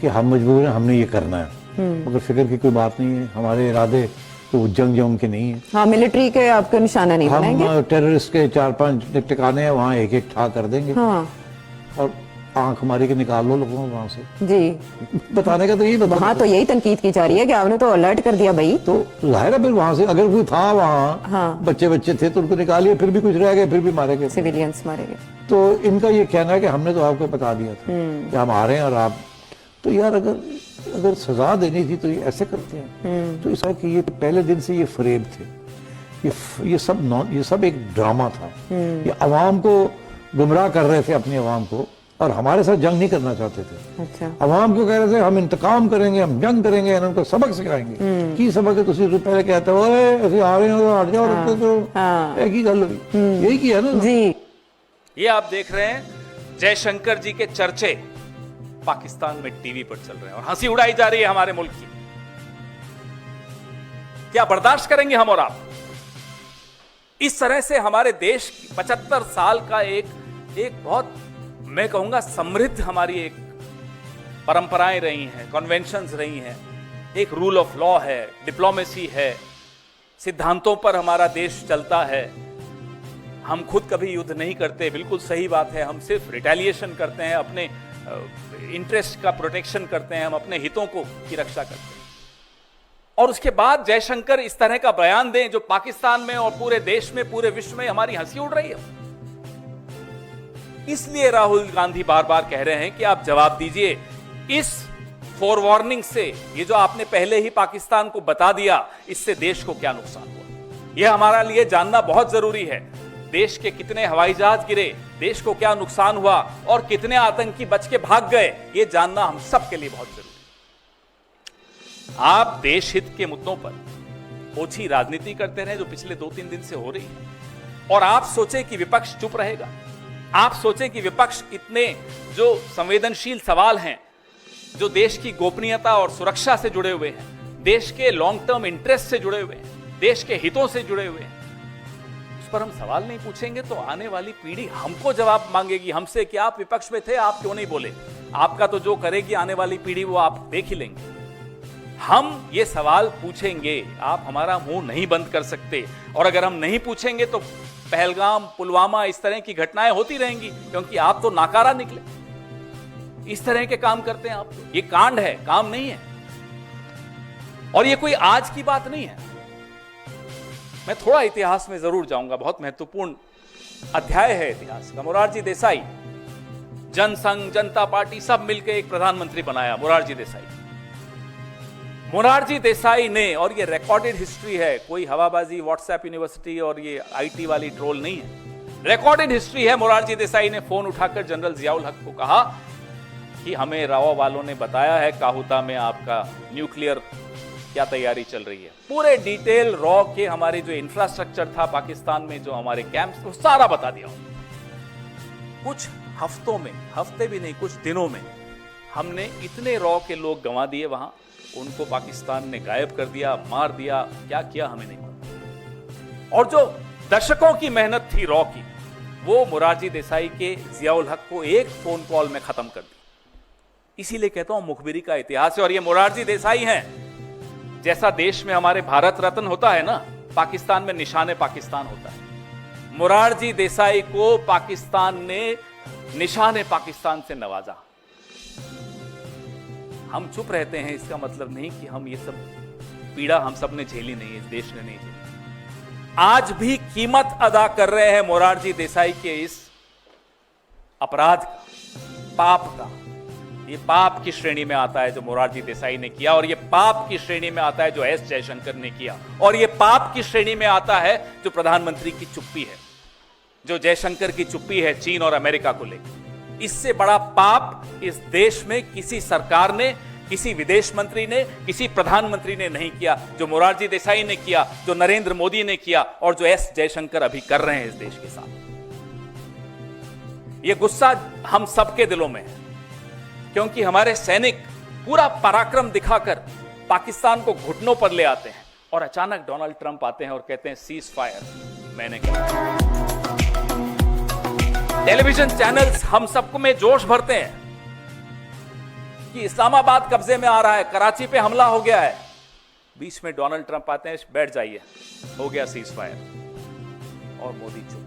कि हम मजबूर हैं, हमने ये करना है, मगर फिक्र की कोई बात नहीं है। हमारे इरादे तो जंग के नहीं है। हाँ, मिलिट्री के आपके निशाना नहीं बनाएंगे। हम टेररिस्ट के 4-5 ठिकाने हैं, वहाँ एक एक ठा कर देंगे। हाँ। और आंख मारी के निकाल लो लोगों को वहां से। जी, बताने का तो यही वहाँ तो यही तनकीद की जा रही है कि आपने तो अलर्ट कर दिया भाई। तो जाहिर है फिर वहां से अगर कोई था वहाँ, हाँ। बच्चे थे तो उनको निकालिए, फिर भी कुछ रह गए, फिर भी मारे गए, सिविलियंस मारे गए। तो इनका ये कहना है कि हमने तो आपको बता दिया था कि हम आ रहे हैं और आप, तो यार अगर सजा देनी थी तो ये ऐसे करते हैं। तो ऐसा कि ये पहले दिन से ये फरेब थे, ये सब एक ड्रामा था। ये अवाम को गुमराह कर रहे थे, अपनी अवाम को, और हमारे साथ जंग नहीं करना चाहते थे। अच्छा। अवाम को कह रहे थे हम इंतकाम करेंगे, हम जंग करेंगे, उनको सबक सिखाएंगे। की सबक है? तुम पहले कहते हो ऐसे आ रहे हो, हट जाओ, तो एक ही गल हुई, यही किया ना जी। ये आप देख रहे हैं जयशंकर जी के चर्चे पाकिस्तान में टीवी पर चल रहे हैं और हंसी उड़ाई जा रही है हमारे मुल्क की। क्या बर्दाश्त करेंगे हम और आप? इस तरह से हमारे देश 75 साल का एक बहुत, मैं कहूंगा, समृद्ध हमारी एक परंपराएं रही हैं, कन्वेंशंस रही हैं, एक रूल ऑफ लॉ है, डिप्लोमेसी है, सिद्धांतों पर हमारा देश चलता है। हम खुद कभी युद्ध नहीं करते, बिल्कुल सही बात है। हम सिर्फ रिटेलिएशन करते हैं, अपने इंटरेस्ट का प्रोटेक्शन करते हैं, हम अपने हितों की रक्षा करते हैं। और उसके बाद जयशंकर इस तरह का बयान दें जो पाकिस्तान में और पूरे देश में, पूरे विश्व में हमारी हंसी उड़ रही है। इसलिए राहुल गांधी बार बार कह रहे हैं कि आप जवाब दीजिए। इस फोरवार्निंग से, ये जो आपने पहले ही पाकिस्तान को बता दिया, इससे देश को क्या नुकसान हुआ, यह हमारा लिए जानना बहुत जरूरी है। देश के कितने हवाई जहाज गिरे, देश को क्या नुकसान हुआ और कितने आतंकी बच के भाग गए, यह जानना हम सबके लिए बहुत जरूरी है। आप देश हित के मुद्दों पर ओछी राजनीति करते रहे जो पिछले 2-3 दिन से हो रही है, और आप सोचे कि विपक्ष चुप रहेगा, आप सोचे कि विपक्ष इतने जो संवेदनशील सवाल हैं, जो देश की गोपनीयता और सुरक्षा से जुड़े हुए हैं, देश के लॉन्ग टर्म इंटरेस्ट से जुड़े हुए हैं, देश के हितों से जुड़े हुए हैं, उस पर हम सवाल नहीं पूछेंगे तो आने वाली पीढ़ी हमको जवाब मांगेगी हमसे कि आप विपक्ष में थे, आप क्यों नहीं बोले। आपका तो जो करेगी आने वाली पीढ़ी वो आप देख ही लेंगे। हम ये सवाल पूछेंगे, आप हमारा मुंह नहीं बंद कर सकते, और अगर हम नहीं पूछेंगे तो पहलगाम, पुलवामा, इस तरह की घटनाएं होती रहेंगी, क्योंकि आप तो नाकारा निकले, इस तरह के काम करते हैं आप। ये कांड है, काम नहीं है, और ये कोई आज की बात नहीं है। मैं थोड़ा इतिहास में जरूर जाऊंगा, बहुत महत्वपूर्ण अध्याय है इतिहास का। मोरारजी देसाई, जनसंघ, जनता पार्टी सब मिलकर एक प्रधानमंत्री बनाया, मोरारजी देसाई। मोरारजी देसाई ने, और ये रिकॉर्डेड हिस्ट्री है, कोई हवाबाजी व्हाट्सएप यूनिवर्सिटी और ये आईटी वाली ट्रोल नहीं है, रिकॉर्डेड हिस्ट्री है। मोरारजी देसाई ने फोन उठाकर जनरल जियाउल हक को कहा कि हमें राव वालों ने बताया है काहुता में आपका न्यूक्लियर क्या तैयारी चल रही है। पूरे डिटेल रॉ के हमारे जो इंफ्रास्ट्रक्चर था पाकिस्तान में, जो हमारे कैंप्स, वो सारा बता दिया। कुछ हफ्तों में, हफ्ते भी नहीं, कुछ दिनों में हमने इतने रॉ के लोग गंवा दिए वहां, उनको पाकिस्तान ने गायब कर दिया, मार दिया, क्या किया हमें नहीं पता। और जो दशकों की मेहनत थी रॉ की, वो मोरारजी देसाई के जियाउल हक को एक फोन कॉल में खत्म कर दी। इसीलिए कहता हूं मुखबिरी का इतिहास है, और ये मोरारजी देसाई हैं। जैसा देश में हमारे भारत रत्न होता है ना, पाकिस्तान में निशाने पाकिस्तान होता है। मोरारजी देसाई को पाकिस्तान ने निशाने पाकिस्तान से नवाजा। हम चुप रहते हैं, इसका मतलब नहीं कि हम ये सब पीड़ा हम सब ने झेली नहीं, इस देश ने नहीं झेली। आज भी कीमत अदा कर रहे हैं मोरारजी देसाई के इस अपराध का, पाप का। ये पाप की श्रेणी में आता है जो मोरारजी देसाई ने किया, और ये पाप की श्रेणी में आता है जो एस जयशंकर ने किया, और ये पाप की श्रेणी में आता है जो प्रधानमंत्री की चुप्पी है, जो जयशंकर की चुप्पी है चीन और अमेरिका को लेकर। इससे बड़ा पाप इस देश में किसी सरकार ने, किसी विदेश मंत्री ने, किसी प्रधानमंत्री ने नहीं किया, जो मोरारजी देसाई ने किया, जो नरेंद्र मोदी ने किया, और जो एस जयशंकर अभी कर रहे हैं इस देश के साथ। यह गुस्सा हम सबके दिलों में है, क्योंकि हमारे सैनिक पूरा पराक्रम दिखाकर पाकिस्तान को घुटनों पर ले आते हैं, और अचानक डोनाल्ड ट्रंप आते हैं और कहते हैं सीज फायर मैंने किया। टेलीविजन चैनल्स हम सबको में जोश भरते हैं कि इस्लामाबाद कब्जे में आ रहा है, कराची पे हमला हो गया है। बीच में डोनाल्ड ट्रंप आते हैं, बैठ जाइए, हो गया सीज फायर, और मोदी चुप।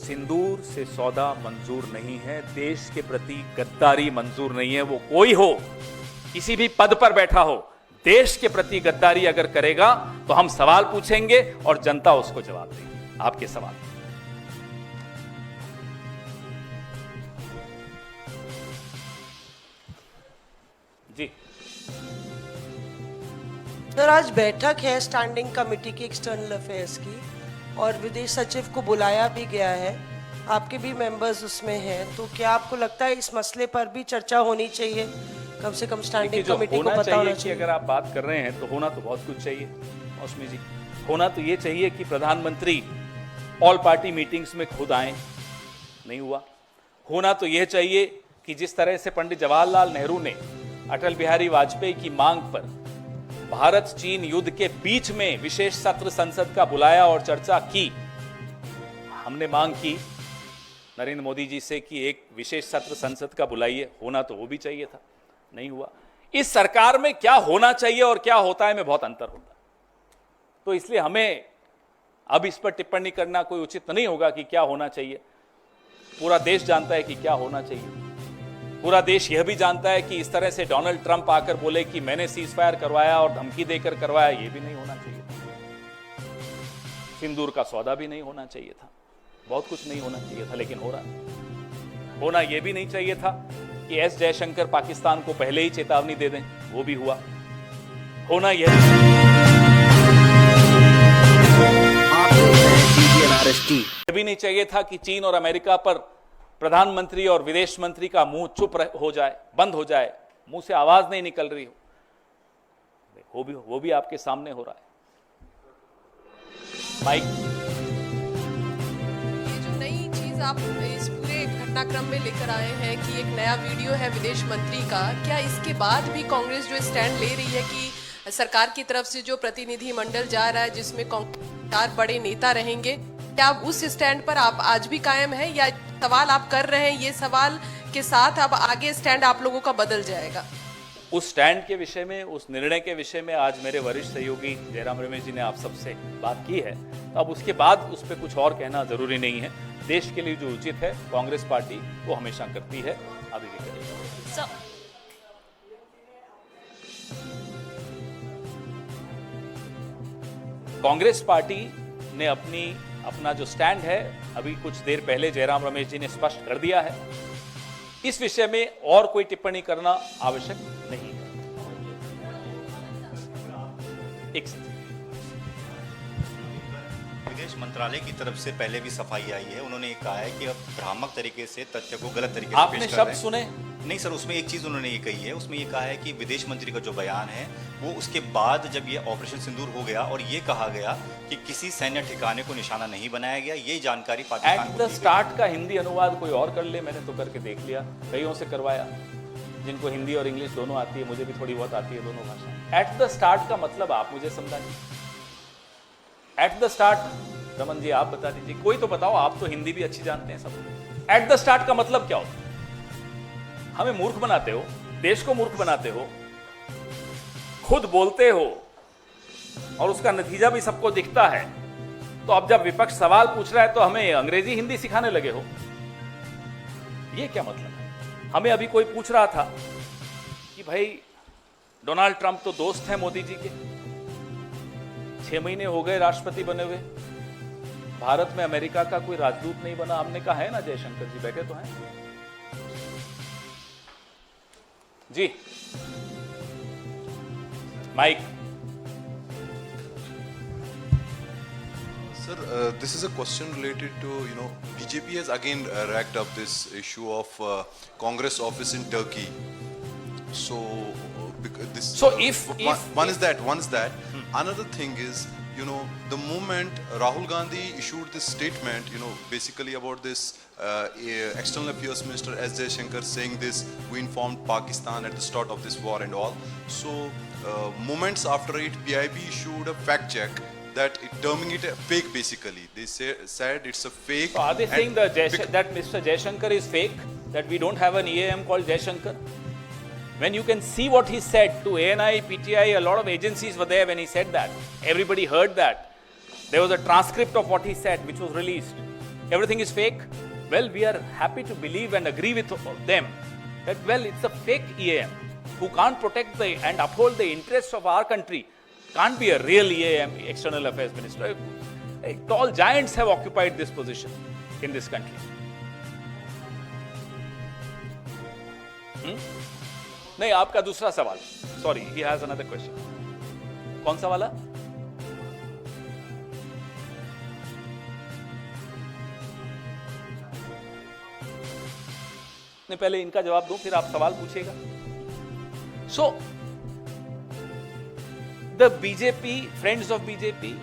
सिंदूर से सौदा मंजूर नहीं है, देश के प्रति गद्दारी मंजूर नहीं है। वो कोई हो, किसी भी पद पर बैठा हो, देश के प्रति गद्दारी अगर करेगा तो हम सवाल पूछेंगे और जनता उसको जवाब देगी। आपके सवाल। जी सर, आज बैठक है स्टैंडिंग कमेटी की एक्सटर्नल अफेयर्स की, और विदेश सचिव को बुलाया भी गया है, आपके भी मेंबर्स उसमें हैं, तो क्या आपको लगता है इस मसले पर भी चर्चा होनी चाहिए? कम से कम स्टैंडिंग कमेटी को पता होना चाहिए। अगर आप बात कर रहे हैं तो होना तो बहुत कुछ चाहिए मौसमी जी। होना तो ये चाहिए कि प्रधानमंत्री ऑल पार्टी मीटिंग्स में खुद आए, नहीं हुआ। होना तो यह चाहिए कि जिस तरह से पंडित जवाहरलाल नेहरू ने अटल बिहारी वाजपेयी की मांग पर भारत चीन युद्ध के बीच में विशेष सत्र संसद का बुलाया और चर्चा की, हमने मांग की नरेंद्र मोदी जी से कि एक विशेष सत्र संसद का बुलाइए। होना तो वो भी चाहिए था, नहीं हुआ। इस सरकार में क्या होना चाहिए और क्या होता है में बहुत अंतर होता है, तो इसलिए हमें अब इस पर टिप्पणी करना कोई उचित नहीं होगा कि क्या होना चाहिए। पूरा देश जानता है कि क्या होना चाहिए। पूरा देश यह भी जानता है कि इस तरह से डोनाल्ड ट्रंप आकर बोले कि मैंने सीज फायर करवाया और धमकी देकर करवाया, यह भी नहीं होना चाहिए। सिंदूर का सौदा भी नहीं होना चाहिए था, बहुत कुछ नहीं होना चाहिए था, लेकिन हो रहा है। होना यह भी नहीं चाहिए था कि एस जयशंकर पाकिस्तान को पहले ही चेतावनी दे दें, वो भी हुआ। होना यह भी नहीं चाहिए था कि चीन और अमेरिका पर प्रधानमंत्री और विदेश मंत्री का मुंह चुप हो जाए, बंद हो जाए, मुंह से आवाज नहीं निकल रही हो। वो भी आपके सामने हो रहा है। माइक, ये जो नई चीज आप इस पूरे घटनाक्रम में लेकर आए हैं कि एक नया वीडियो है विदेश मंत्री का, क्या इसके बाद भी कांग्रेस जो स्टैंड ले रही है कि सरकार की तरफ से जो प्रतिनिधि मंडल जा रहा है जिसमें कांग्रेस 4 बड़े नेता रहेंगे, क्या आप उस स्टैंड पर आप आज भी कायम है, या सवाल आप कर रहे हैं, ये सवाल के साथ अब आगे स्टैंड आप लोगों का बदल जाएगा? उस स्टैंड के विषय में, उस निर्णय के विषय में आज मेरे वरिष्ठ सहयोगी जयराम रमेश जी ने आप सबसे बात की है, तो अब उसके बाद उस पर कुछ और कहना जरूरी नहीं है। देश के लिए जो उचित है कांग्रेस पार्टी वो हमेशा करती है, अभी भी करेगी। कांग्रेस पार्टी ने अपना जो स्टैंड है अभी कुछ देर पहले जयराम रमेश जी ने स्पष्ट कर दिया है। इस विषय में और कोई टिप्पणी करना आवश्यक नहीं है। विदेश मंत्रालय की तरफ से पहले भी सफाई आई है, उन्होंने ये कहा है कि अब भ्रामक तरीके से तथ्य को गलत तरीके से आपने पेश कर रहे शब्द हैं। सुने? नहीं सर, उसमें एक चीज उन्होंने ये कही है, उसमें ये कहा है कि विदेश मंत्री का जो बयान है वो उसके बाद जब ये ऑपरेशन सिंदूर हो गया और ये कहा गया कि किसी सैन्य ठिकाने को निशाना नहीं बनाया गया, ये जानकारी पाकिस्तान एट द स्टार्ट का हिंदी अनुवाद कोई और कर ले, मैंने तो करके देख लिया, कईयों से करवाया जिनको हिंदी और इंग्लिश दोनों आती है, मुझे भी थोड़ी बहुत आती है दोनों भाषा। एट द स्टार्ट का मतलब आप मुझे समझाइए। At the start Raman ji आप बता दीजिए, कोई तो बताओ, आप तो हिंदी भी अच्छी जानते हैं सब। एट द स्टार्ट का मतलब क्या होता है? हमें मूर्ख बनाते हो, देश को मूर्ख बनाते हो, खुद बोलते हो और उसका नतीजा भी सबको दिखता है। तो अब जब विपक्ष सवाल पूछ रहा है तो हमें अंग्रेजी हिंदी सिखाने लगे हो, ये क्या मतलब है? हमें अभी कोई पूछ रहा था कि भाई डोनाल्ड ट्रंप तो दोस्त हैं मोदी जी के, 6 महीने हो गए राष्ट्रपति बने हुए, भारत में अमेरिका का कोई राजदूत नहीं बना। हमने कहा है ना, जयशंकर जी बैठे तो हैं जी। Mic. Sir, this is a question related to, BJP has again racked up this issue of Congress office in Turkey. So, this. So if one is that. Another thing is, the moment Rahul Gandhi issued this statement, basically about this external affairs minister S. Jaishankar saying this, we informed Pakistan at the start of this war and all. So, moments after it, PIB issued a fact check that terming it a fake basically. They said it's a fake. So are they saying that Mr. Jaishankar is fake? That we don't have an EAM called Jaishankar? When you can see what he said to ANI, PTI, a lot of agencies were there when he said that. Everybody heard that. There was a transcript of what he said which was released. Everything is fake? Well, we are happy to believe and agree with them that, well, it's a fake EAM who can't protect and uphold the interests of our country. Can't be a real EAM, External Affairs Minister. Tall giants have occupied this position in this country. नहीं, आपका दूसरा सवाल, sorry, he has another question. कौन सा वाला? नहीं, पहले इनका जवाब दूं, फिर आप सवाल पूछिएगा। सो the BJP, friends of BJP,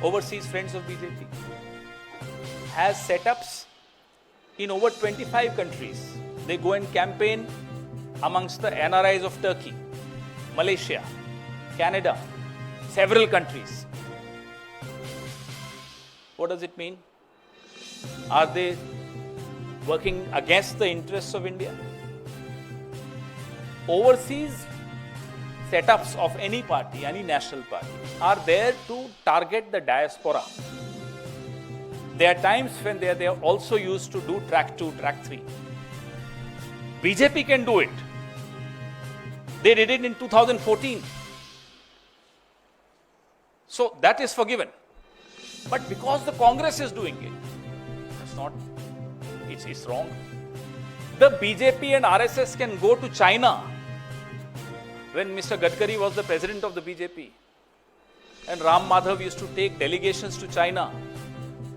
overseas friends of BJP, has setups in over 25 countries. They go and campaign amongst the NRIs of Turkey, Malaysia, Canada, several countries. What does it mean? Are they working against the interests of India? Overseas setups of any party, any national party, are there to target the diaspora. There are times when they are also used to do track 2, track 3. BJP can do it. They did it in 2014. So that is forgiven. But because the Congress is doing it, it's wrong. The BJP and RSS can go to China. When Mr. Gadkari was the president of the BJP, and Ram Madhav used to take delegations to China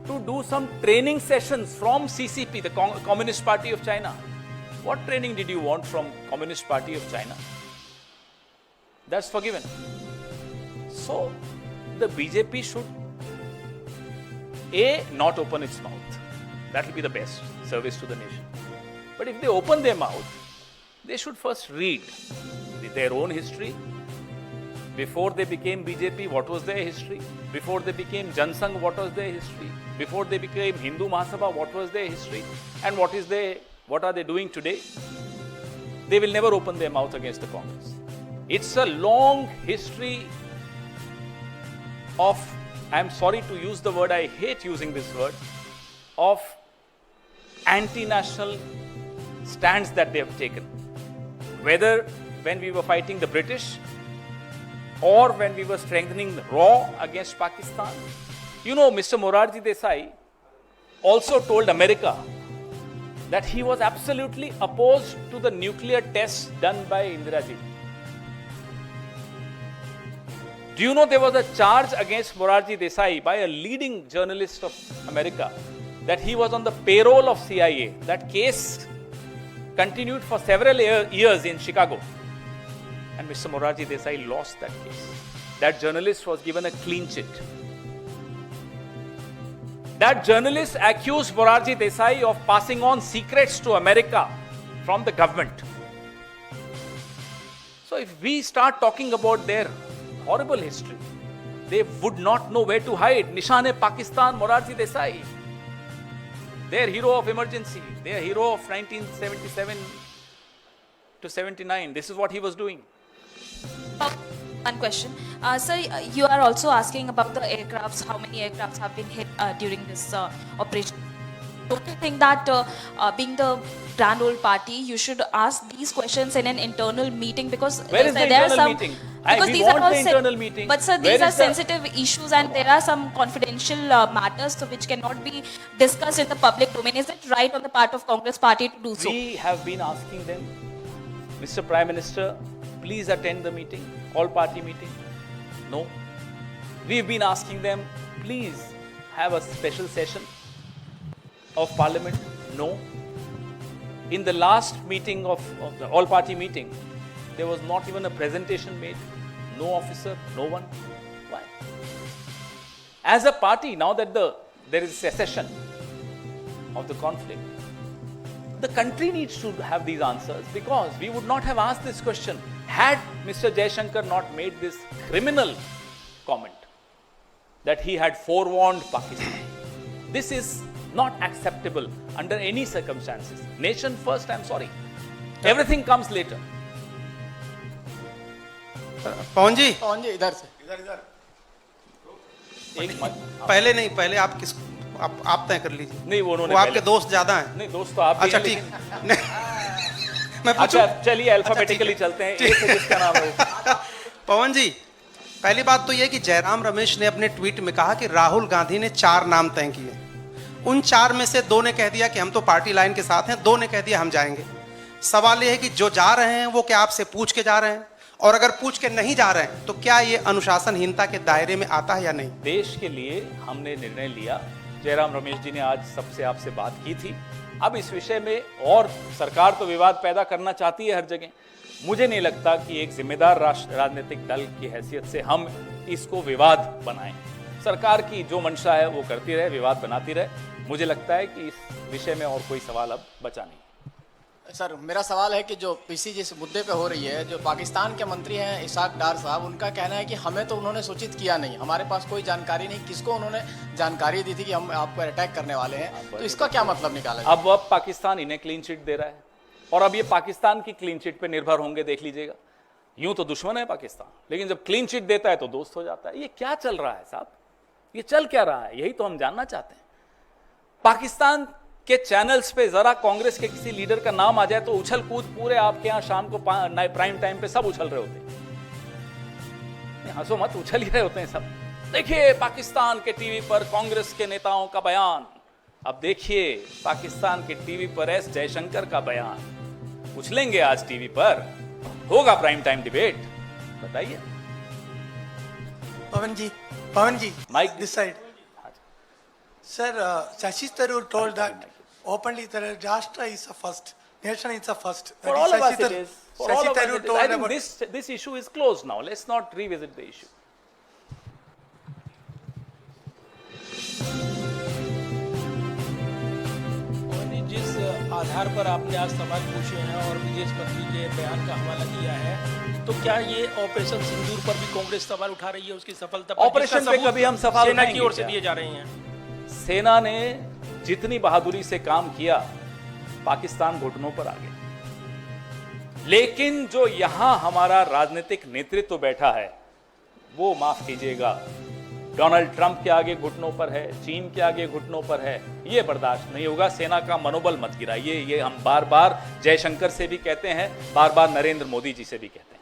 to do some training sessions from CCP, the Communist Party of China. What training did you want from Communist Party of China? That's forgiven. So, the BJP should not open its mouth. That will be the best service to the nation. But if they open their mouth, they should first read their own history. Before they became BJP, what was their history? Before they became Jansangh, what was their history? Before they became Hindu Mahasabha, what was their history? And what are they doing today? They will never open their mouth against the Congress. It's a long history of, I'm sorry to use the word, I hate using this word, of anti-national stands that they have taken. Whether when we were fighting the British or when we were strengthening RAW against Pakistan. You know, Mr. Morarji Desai also told America that he was absolutely opposed to the nuclear tests done by Indira Ji. Do you know there was a charge against Morarji Desai by a leading journalist of America that he was on the payroll of CIA? That case continued for several years in Chicago. And Mr. Morarji Desai lost that case. That journalist was given a clean chit. That journalist accused Morarji Desai of passing on secrets to America from the government. So if we start talking about their horrible history, they would not know where to hide. Nishan-e-Pakistan, Morarji Desai. Their hero of emergency, their hero of 1977 to 79. This is what he was doing. One question. Sir, you are also asking about the aircrafts, how many aircrafts have been hit during this operation. Don't you think that being the grand old party, you should ask these questions in an internal meeting? Because where is the internal meeting? Because we these want are all the internal meeting. But sir, these are sensitive issues and there are some confidential matters which cannot be discussed in the public domain. Is it right on the part of Congress party to do so? We have been asking them, Mr. Prime Minister, please attend the meeting, all party meeting. No. We've been asking them, please have a special session of parliament. No. In the last meeting of the all party meeting, there was not even a presentation made. No officer, no one. Why? As a party, now that there is secession of the conflict, the country needs to have these answers, because we would not have asked this question had Mr. Jaishankar not made this criminal comment that he had forewarned Pakistan. This is not acceptable under any circumstances. Nation first, I'm sorry. Everything comes later. पवन जी इधर से पहले आप किस आप तय कर लीजिए। नहीं, वो उन्होंने आपके दोस्त ज्यादा हैं। नहीं, दोस्त तो आप भी अच्छा हैं, ठीक लेकिन- मैं पूछूं? अच्छा चलिए अल्फाबेटिकली चलते हैं। एक से जिसका नाम है पवन जी, पहली बात तो यह कि जयराम रमेश ने अपने ट्वीट में कहा कि राहुल गांधी ने 4 नाम तय किए। उन 4 में से 2 ने कह दिया कि हम तो पार्टी लाइन के साथ हैं, 2 ने कह दिया हम जाएंगे। सवाल यह है कि जो जा रहे हैं वो क्या आपसे पूछ के जा रहे हैं, और अगर पूछ के नहीं जा रहे हैं तो क्या ये अनुशासनहीनता के दायरे में आता है या नहीं? देश के लिए हमने निर्णय लिया। जयराम रमेश जी ने आज सबसे आपसे बात की थी। अब इस विषय में, और सरकार तो विवाद पैदा करना चाहती है हर जगह, मुझे नहीं लगता कि एक जिम्मेदार राजनीतिक दल की हैसियत से हम इसको विवाद बनाएं। सरकार की जो मंशा है वो करती रहे, विवाद बनाती रहे। मुझे लगता है कि इस विषय में और कोई सवाल अब बचा नहीं। सर, मेरा सवाल है कि जो पीसी जिस मुद्दे पे हो रही है, जो पाकिस्तान के मंत्री हैं इसाक डार साहब, उनका कहना है कि हमें तो उन्होंने सूचित किया नहीं, हमारे पास कोई जानकारी नहीं, किसको उन्होंने जानकारी दी थी कि हम आपको अटैक करने वाले हैं, तो इसका क्या मतलब निकाला जाए? अब पाकिस्तान इन्हें क्लीन चिट दे रहा है, और अब ये पाकिस्तान की क्लीन चिट पे निर्भर होंगे, देख लीजिएगा। यूं तो दुश्मन है पाकिस्तान, लेकिन जब क्लीन चिट देता है तो दोस्त हो जाता है। ये क्या चल रहा है साहब? ये चल क्या रहा है? यही तो हम जानना चाहते हैं। पाकिस्तान के चैनल्स पे जरा कांग्रेस के किसी लीडर का नाम आ जाए तो उछल कूद पूरे आपके यहां शाम को प्राइम टाइम पे सब उछल रहे होते हैं। हंसो मत, उछल ही रहे होते हैं सब। देखिए पाकिस्तान के टीवी पर कांग्रेस के नेताओं का बयान, अब देखिए पाकिस्तान के टीवी पर एस जयशंकर का बयान, पूछ लेंगे आज टीवी पर, होगा प्राइम टाइम डिबेट, बताइए। पवन जी, mic this side. Sir, Shashi Tharoor told that openly that Rashtra is a first, nation is a first. For That all of us Shashi it Tharoor- is. For all Shashi of us Tharoor it is. told I think about- this issue is closed now. Let's not revisit the issue. जिस आधार पर आपने आज सवाल पूछे हैं और विदेश मंत्री के बयान का हवाला दिया है, तो क्या ये ऑपरेशन सिंदूर पर भी कांग्रेस सवाल उठा रही है उसकी सफलता पर? ऑपरेशन जिसका पे सबूत कभी हम सवाल सेना की उठाएंगे ओर से क्या? दिए जा रहे हैं। सेना ने जितनी बहादुरी से काम किया, पाकिस्तान घुटनों पर आ गया। लेकिन जो यहां हमारा राजनीतिक नेतृत्व बैठा है, वो माफ कीजिएगा, डोनाल्ड ट्रंप के आगे घुटनों पर है, चीन के आगे घुटनों पर है। ये बर्दाश्त नहीं होगा। सेना का मनोबल मत गिराइए। ये हम बार बार जयशंकर से भी कहते हैं, बार बार नरेंद्र मोदी जी से भी कहते हैं।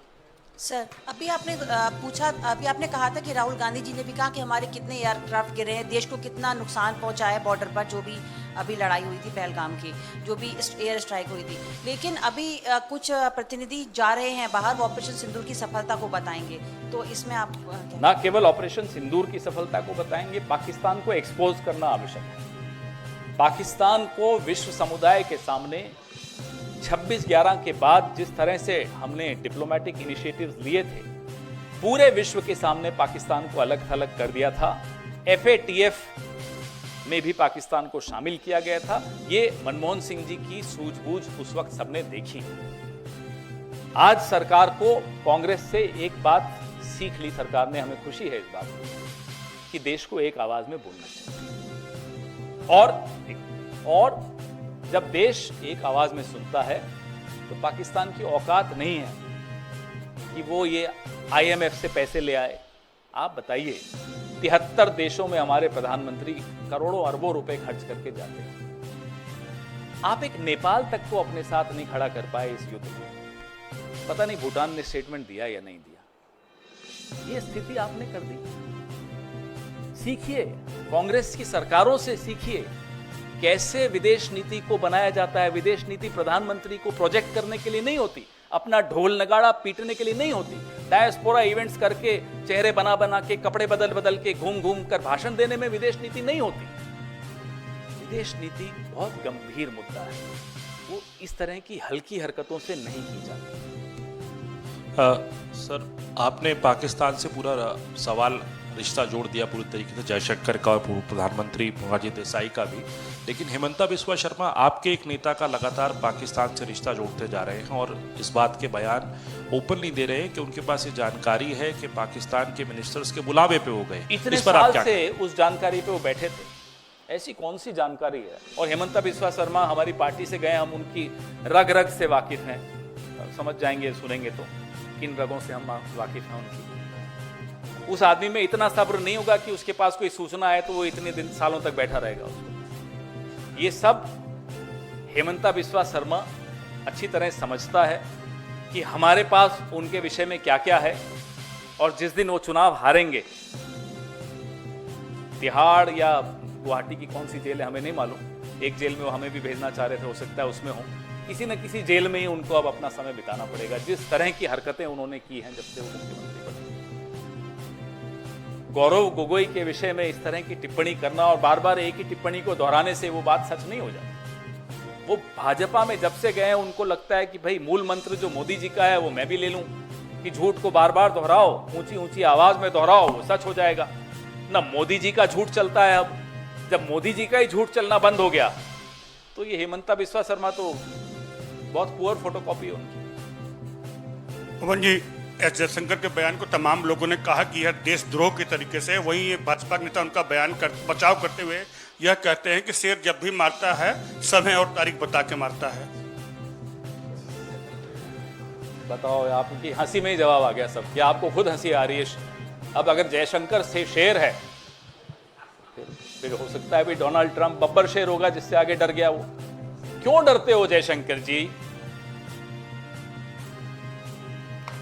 सर, अभी आपने अभी आपने कहा था कि राहुल गांधी जी ने भी कहा कि हमारे कितने एयरक्राफ्ट गिरे हैं, देश को कितना नुकसान पहुंचा है बॉर्डर पर, जो भी अभी लड़ाई हुई थी पहलगाम की, जो भी एयर स्ट्राइक हुई थी। लेकिन अभी कुछ प्रतिनिधि जा रहे हैं बाहर, वो ऑपरेशन सिंदूर की सफलता को बताएंगे, तो इसमें आप क्या? ना केवल ऑपरेशन सिंदूर की सफलता को बताएंगे, पाकिस्तान को एक्सपोज करना आवश्यक है। पाकिस्तान को विश्व समुदाय के सामने 26/11 के बाद जिस तरह से हमने डिप्लोमेटिक इनिशिएटिव्स लिए थे, पूरे विश्व के सामने पाकिस्तान को अलग थलग कर दिया था। FATF में भी पाकिस्तान को शामिल किया गया था। ये मनमोहन सिंह जी की सूझबूझ उस वक्त सबने देखी। आज सरकार को कांग्रेस से एक बात सीख ली सरकार ने, हमें खुशी है इस बात की कि देश को एक आवाज में बोलना चाहिए। और जब देश एक आवाज में सुनता है तो पाकिस्तान की औकात नहीं है कि वो ये IMF से पैसे ले आए। आप बताइए, 73 देशों में हमारे प्रधानमंत्री करोड़ों अरबों रुपए खर्च करके जाते हैं। आप एक नेपाल तक को अपने साथ नहीं खड़ा कर पाए इस युद्ध में। पता नहीं भूटान ने स्टेटमेंट दिया या नहीं दिया। ये स्थिति आपने कर दी। सीखिए, कांग्रेस की सरकारों से सीखिए कैसे विदेश नीति को बनाया जाता है। विदेश नीति प्रधानमंत्री को प्रोजेक्ट करने के लिए नहीं होती, अपना ढोल नगाड़ा पीटने के लिए नहीं होती, डायस्पोरा इवेंट्स करके, चेहरे बना बना के, कपड़े बदल बदल के, घूम घूम कर भाषण देने में विदेश नीति नहीं होती। विदेश नीति बहुत गंभीर मुद्दा है, वो इस तरह की हल्की हरकतों से नहीं की जाती। सर, आपने पाकिस्तान से पूरा सवाल रिश्ता जोड़ दिया पूरी तरीके से, जयशंकर का और पूर्व प्रधानमंत्री मोरारजी देसाई का भी। लेकिन हेमंता बिस्वा शर्मा, आपके एक नेता का लगातार पाकिस्तान से रिश्ता जोड़ते जा रहे हैं और इस बात के बयान ओपनली दे रहे हैं कि उनके पास ये जानकारी है कि पाकिस्तान के मिनिस्टर्स के बुलावे पे हो गए। इतने इस पर आप साल क्या से उस जानकारी पे वो बैठे थे, ऐसी कौन सी जानकारी है? और हेमंता बिस्वा शर्मा हमारी पार्टी से गए, हम उनकी रग रग से वाकिफ हैं। समझ जाएंगे सुनेंगे तो किन रगों से हम वाकिफ हैं उनकी। उस आदमी में इतना सब्र नहीं होगा कि उसके पास कोई सूचना है तो वो इतने दिन सालों तक बैठा रहेगा उसको। ये सब हेमंता बिस्वा शर्मा अच्छी तरह समझता है कि हमारे पास उनके विषय में क्या क्या है, और जिस दिन वो चुनाव हारेंगे, तिहाड़ या गुवाहाटी की कौन सी जेल है हमें नहीं मालूम, एक जेल में वो हमें भी भेजना चाह रहे थे, हो सकता है उसमें हो, किसी न किसी जेल में ही उनको अब अपना समय बिताना पड़ेगा। जिस तरह की हरकतें उन्होंने की हैं जब से वो मुख्यमंत्री बने। गौरव गोगोई के विषय में इस तरह की टिप्पणी करना और बार बार एक ही टिप्पणी को दोहराने से वो बात सच नहीं हो जाती। वो भाजपा में जब से गए हैं, उनको लगता है कि भाई मूल मंत्र जो मोदी जी का है वो मैं भी ले लूं, कि झूठ को बार बार दोहराओ, ऊंची ऊंची आवाज में दोहराओ, वो सच हो जाएगा। ना मोदी जी का झूठ चलता है। अब जब मोदी जी का ही झूठ चलना बंद हो गया तो ये हेमंता बिस्वा शर्मा तो बहुत पुअर फोटोकॉपी है उनकी। पवन जी, एस जयशंकर के बयान को तमाम लोगों ने कहा कि यह देशद्रोह के तरीके से, वहीं ये भाजपा नेता उनका बयान बचाव करते हुए यह कहते हैं कि शेर जब भी मारता है समय और तारीख बता के मारता है। बताओ, आपकी हंसी में ही जवाब आ गया सब, कि आपको खुद हंसी आ रही है। अब अगर जयशंकर से शेर है, फिर हो सकता है भी डोनाल्ड ट्रंप बब्बर शेर होगा जिससे आगे डर गया वो। क्यों डरते हो जयशंकर जी?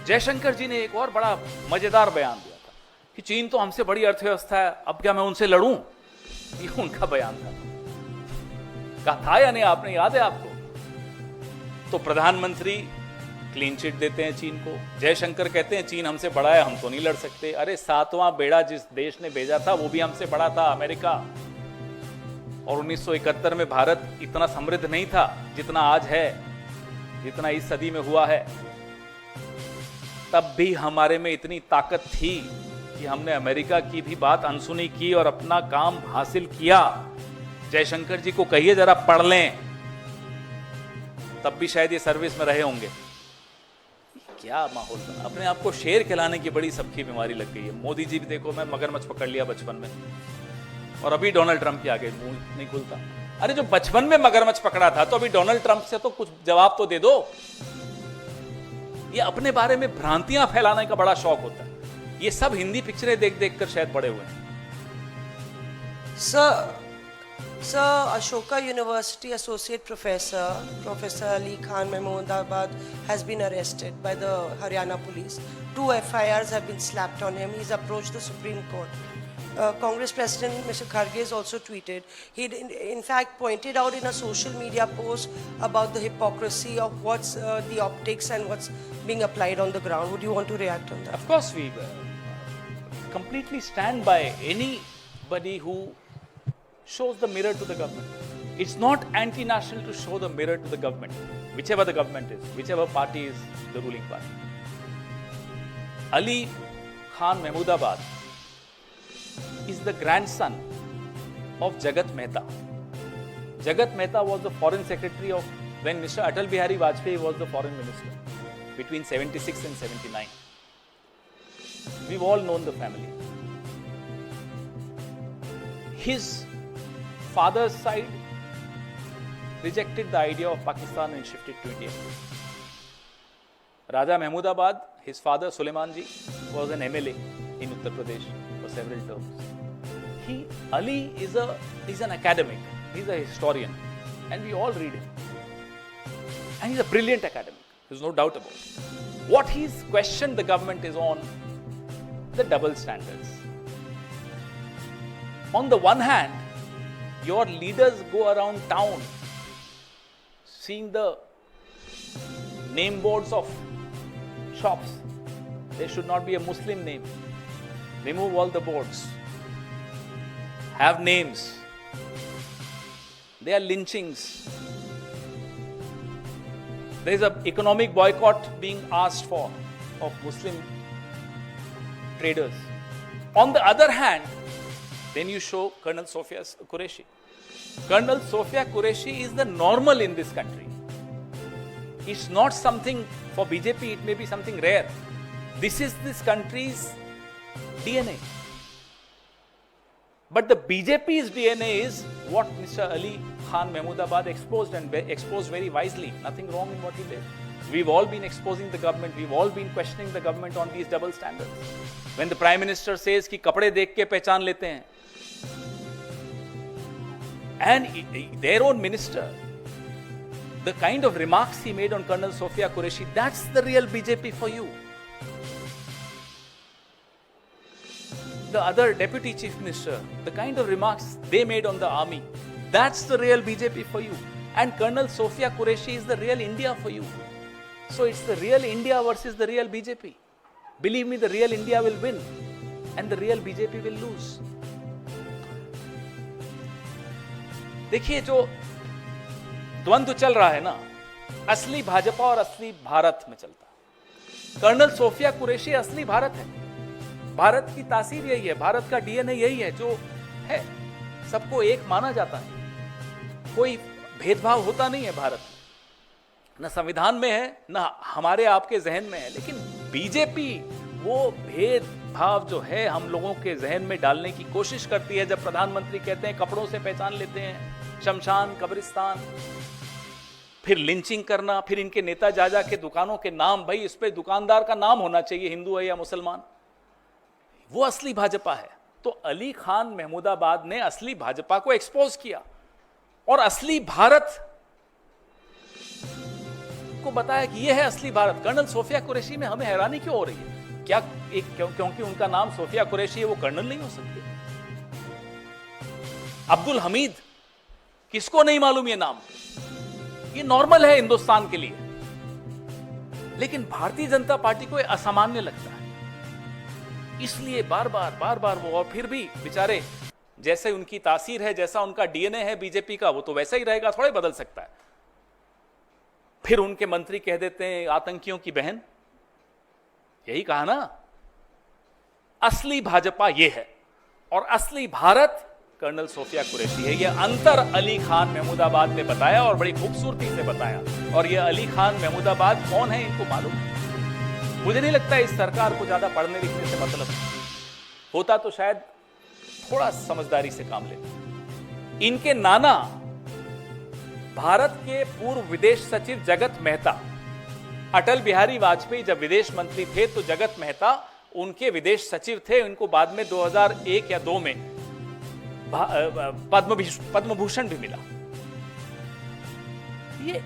जयशंकर जी ने एक और बड़ा मजेदार बयान दिया था कि चीन तो हमसे बड़ी अर्थव्यवस्था है, अब क्या मैं उनसे लड़ूं? ये उनका बयान था। कहा था या नहीं, आपने याद है आपको? तो प्रधानमंत्री क्लीन चिट देते हैं चीन को, जयशंकर कहते हैं चीन हमसे बड़ा है, हम तो नहीं लड़ सकते। अरे 7वां बेड़ा जिस देश ने भेजा था वो भी हमसे बड़ा था, अमेरिका। और 1971 में भारत इतना समृद्ध नहीं था जितना आज है, जितना इस सदी में हुआ है। तब भी हमारे में इतनी ताकत थी कि हमने अमेरिका की भी बात अनसुनी की और अपना काम हासिल किया। जयशंकर जी को कहिए जरा पढ़ लें, तब भी शायद ये सर्विस में रहे होंगे। क्या माहौल बना, अपने आप को शेर खिलाने की बड़ी सबकी बीमारी लग गई है। मोदी जी भी देखो, मैं मगरमच्छ पकड़ लिया बचपन में, और अभी डोनाल्ड ट्रंप के आगे मुंह नहीं खुलता। अरे जो बचपन में मगरमच्छ पकड़ा था, तो अभी डोनाल्ड ट्रंप से तो कुछ जवाब तो दे दो। ये अपने बारे में भ्रांतियां फैलाने का बड़ा शौक होता है। ये सब हिंदी पिक्चरें देख देख कर शायद बड़े हुए हैं। Sir, Ashoka University Associate Professor, Professor Ali Khan Mahmoodabad has been arrested by the Haryana police. 2 FIRs have been slapped on him. He's approached the Supreme Court. Congress President Mr. Kharge has also tweeted. He in fact pointed out in a social media post about the hypocrisy of what's the optics and what's being applied on the ground. Would you want to react on that? Of course, we completely stand by anybody who shows the mirror to the government. It's not anti-national to show the mirror to the government, whichever the government is, whichever party is the ruling party. Ali Khan Mahmoodabad is the grandson of Jagat Mehta. Jagat Mehta was the foreign secretary of when Mr. Atal Bihari Vajpayee was the foreign minister between 76 and 79. We've all known the family. His father's side rejected the idea of Pakistan and shifted to India. Raja Mahmoodabad, his father Suleiman ji, was an MLA in Uttar Pradesh for several terms. Ali is an academic, he's a historian, and we all read him. And he's a brilliant academic, there's no doubt about it. What he's questioned the government is on the double standards. On the one hand, your leaders go around town seeing the name boards of shops. There should not be a Muslim name. Remove all the boards. Have names. There are lynchings. There is an economic boycott being asked for of Muslim traders. On the other hand, then you show Colonel Sophia Qureshi. Colonel Sophia Qureshi is the normal in this country. It's not something for BJP, it may be something rare. This is this country's DNA. But the BJP's DNA is what Mr. Ali Khan Mahmoodabad exposed, and exposed very wisely. Nothing wrong in what he did. We've all been exposing the government, we've all been questioning the government on these double standards. When the Prime Minister says कि कपड़े देख के पहचान लेते हैं, and their own minister, the kind of remarks he made on Colonel Sophia Qureshi, that's the real BJP for you. The other deputy chief minister, the kind of remarks they made on the army, that's the real BJP for you. And Colonel Sophia Qureshi is the real India for you. So it's the real India versus the real BJP. Believe me, the real India will win and the real BJP will lose. देखिए, जो द्वंद्व चल रहा है ना, असली भाजपा और असली भारत में चलता है। कर्नल सोफिया कुरैशी असली भारत है। भारत की तासीर यही है, भारत का डीएनए यही है जो है, सबको एक माना जाता है, कोई भेदभाव होता नहीं है भारत में, न संविधान में है न हमारे आपके जहन में है। लेकिन बीजेपी वो भेदभाव जो है हम लोगों के जहन में डालने की कोशिश करती है। जब प्रधानमंत्री कहते हैं कपड़ों से पहचान लेते हैं, शमशान कब्रिस्तान, फिर लिंचिंग करना, फिर इनके नेता जाजा के दुकानों के नाम, भाई इस पे दुकानदार का नाम होना चाहिए, हिंदू है या मुसलमान, वो असली भाजपा है। तो अली खान महमूदाबाद ने असली भाजपा को एक्सपोज किया और असली भारत को बताया कि यह है असली भारत। कर्नल सोफिया कुरैशी में हमें हैरानी क्यों हो रही है? क्या क्योंकि उनका नाम सोफिया कुरैशी है वो कर्नल नहीं हो सकते? अब्दुल हमीद किसको नहीं मालूम ये नाम? ये नॉर्मल है हिंदुस्तान के लिए, लेकिन भारतीय जनता पार्टी को ये असामान्य लगता है। इसलिए बार बार वो, और फिर भी बेचारे जैसे उनकी तासीर है, जैसा उनका डीएनए है बीजेपी का, वो तो वैसा ही रहेगा, थोड़ा बदल सकता है। फिर उनके मंत्री कह देते हैं आतंकियों की बहन। यही कहा ना, असली भाजपा ये है और असली भारत कर्नल सोफिया कुरैशी है। ये अंतर अली खान महमूदाबाद ने बताया और बड़ी खूबसूरती से बताया। और ये अली खान महमूदाबाद कौन है इनको मालूम है। मुझे नहीं लगता इस सरकार को ज्यादा पढ़ने लिखने से मतलब होता तो शायद थोड़ा समझदारी से काम लेते। इनके नाना भारत के पूर्व विदेश सचिव जगत मेहता, अटल बिहारी वाजपेयी जब विदेश मंत्री थे तो जगत मेहता उनके विदेश सचिव थे। उनको बाद में 2001 या 2 में पद्म भूषण भी मिला। ये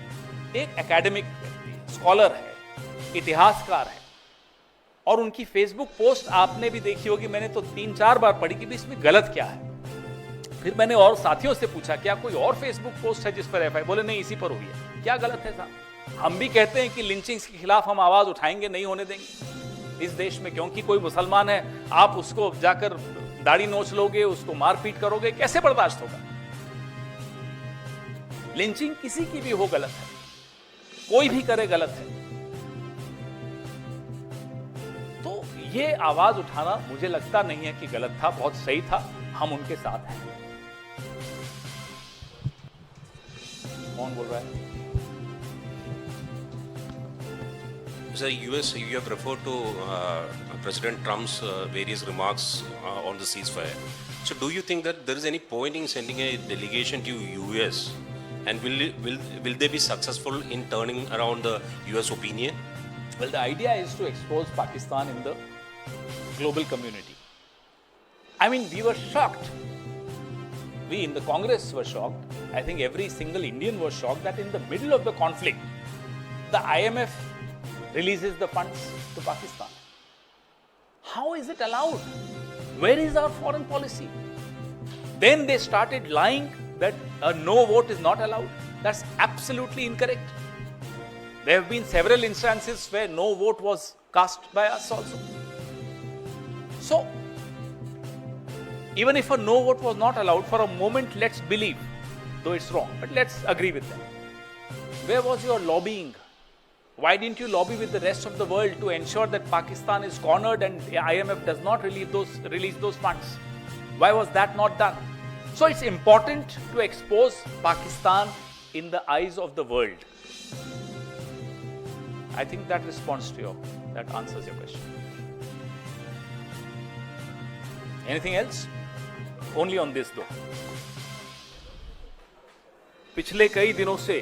एक एकेडमिक स्कॉलर है, इतिहासकार है, और उनकी फेसबुक पोस्ट आपने भी देखी होगी, मैंने तो 3-4 बार पढ़ी कि इसमें गलत क्या है। फिर मैंने और साथियों से पूछा क्या कोई और फेसबुक पोस्ट है जिस पर एफआईआर? बोले नहीं, इसी पर हुई है। क्या गलत है साहब? हम भी कहते हैं कि लिंचिंग्स के खिलाफ हम आवाज उठाएंगे, नहीं होने देंगे इस देश में, क्योंकि कोई मुसलमान है आप उसको जाकर दाढ़ी नोच लोगे, उसको मारपीट करोगे, कैसे बर्दाश्त होगा? लिंचिंग किसी की भी हो गलत है, कोई भी करे गलत है। तो ये आवाज उठाना मुझे लगता नहीं है कि गलत था, बहुत सही था, हम उनके साथ हैं। कौन बोल रहा है? Sir, US, you have referred to President Trump's various remarks on the ceasefire. So, do you think that there is any point in sending a delegation to US, and will they be successful in turning around the US opinion? Well, the idea is to expose Pakistan in the global community. I mean, we were shocked. We in the Congress were shocked. I think every single Indian was shocked that in the middle of the conflict, the IMF releases the funds to Pakistan. How is it allowed? Where is our foreign policy? Then they started lying that a no vote is not allowed. That's absolutely incorrect. There have been several instances where no vote was cast by us also. So, even if a no vote was not allowed, for a moment let's believe, though it's wrong, but let's agree with them. Where was your lobbying? Why didn't you lobby with the rest of the world to ensure that Pakistan is cornered and the IMF does not release those funds? Why was that not done? So it's important to expose Pakistan in the eyes of the world. I think that responds to that answers your question. Anything else? Only on this though. पिछले कई दिनों से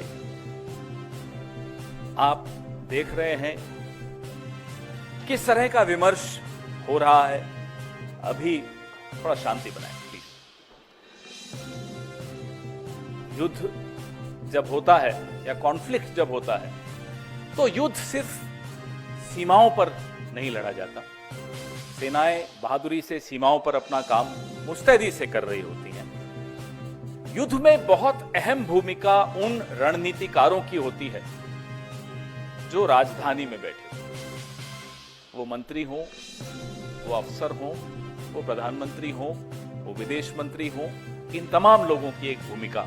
आप देख रहे हैं किस तरह का विमर्श हो रहा है। अभी थोड़ा शांति बनाएं प्लीज। युद्ध जब होता है या कॉन्फ्लिक्ट जब होता है तो युद्ध सिर्फ सीमाओं पर नहीं लड़ा जाता। सेनाएं बहादुरी से सीमाओं पर अपना काम मुस्तैदी से कर रही होती हैं। युद्ध में बहुत अहम भूमिका उन रणनीतिकारों की होती है जो राजधानी में बैठे, वो मंत्री हो, वो अफसर हो, वो प्रधानमंत्री हो, वो विदेश मंत्री हो, इन तमाम लोगों की एक भूमिका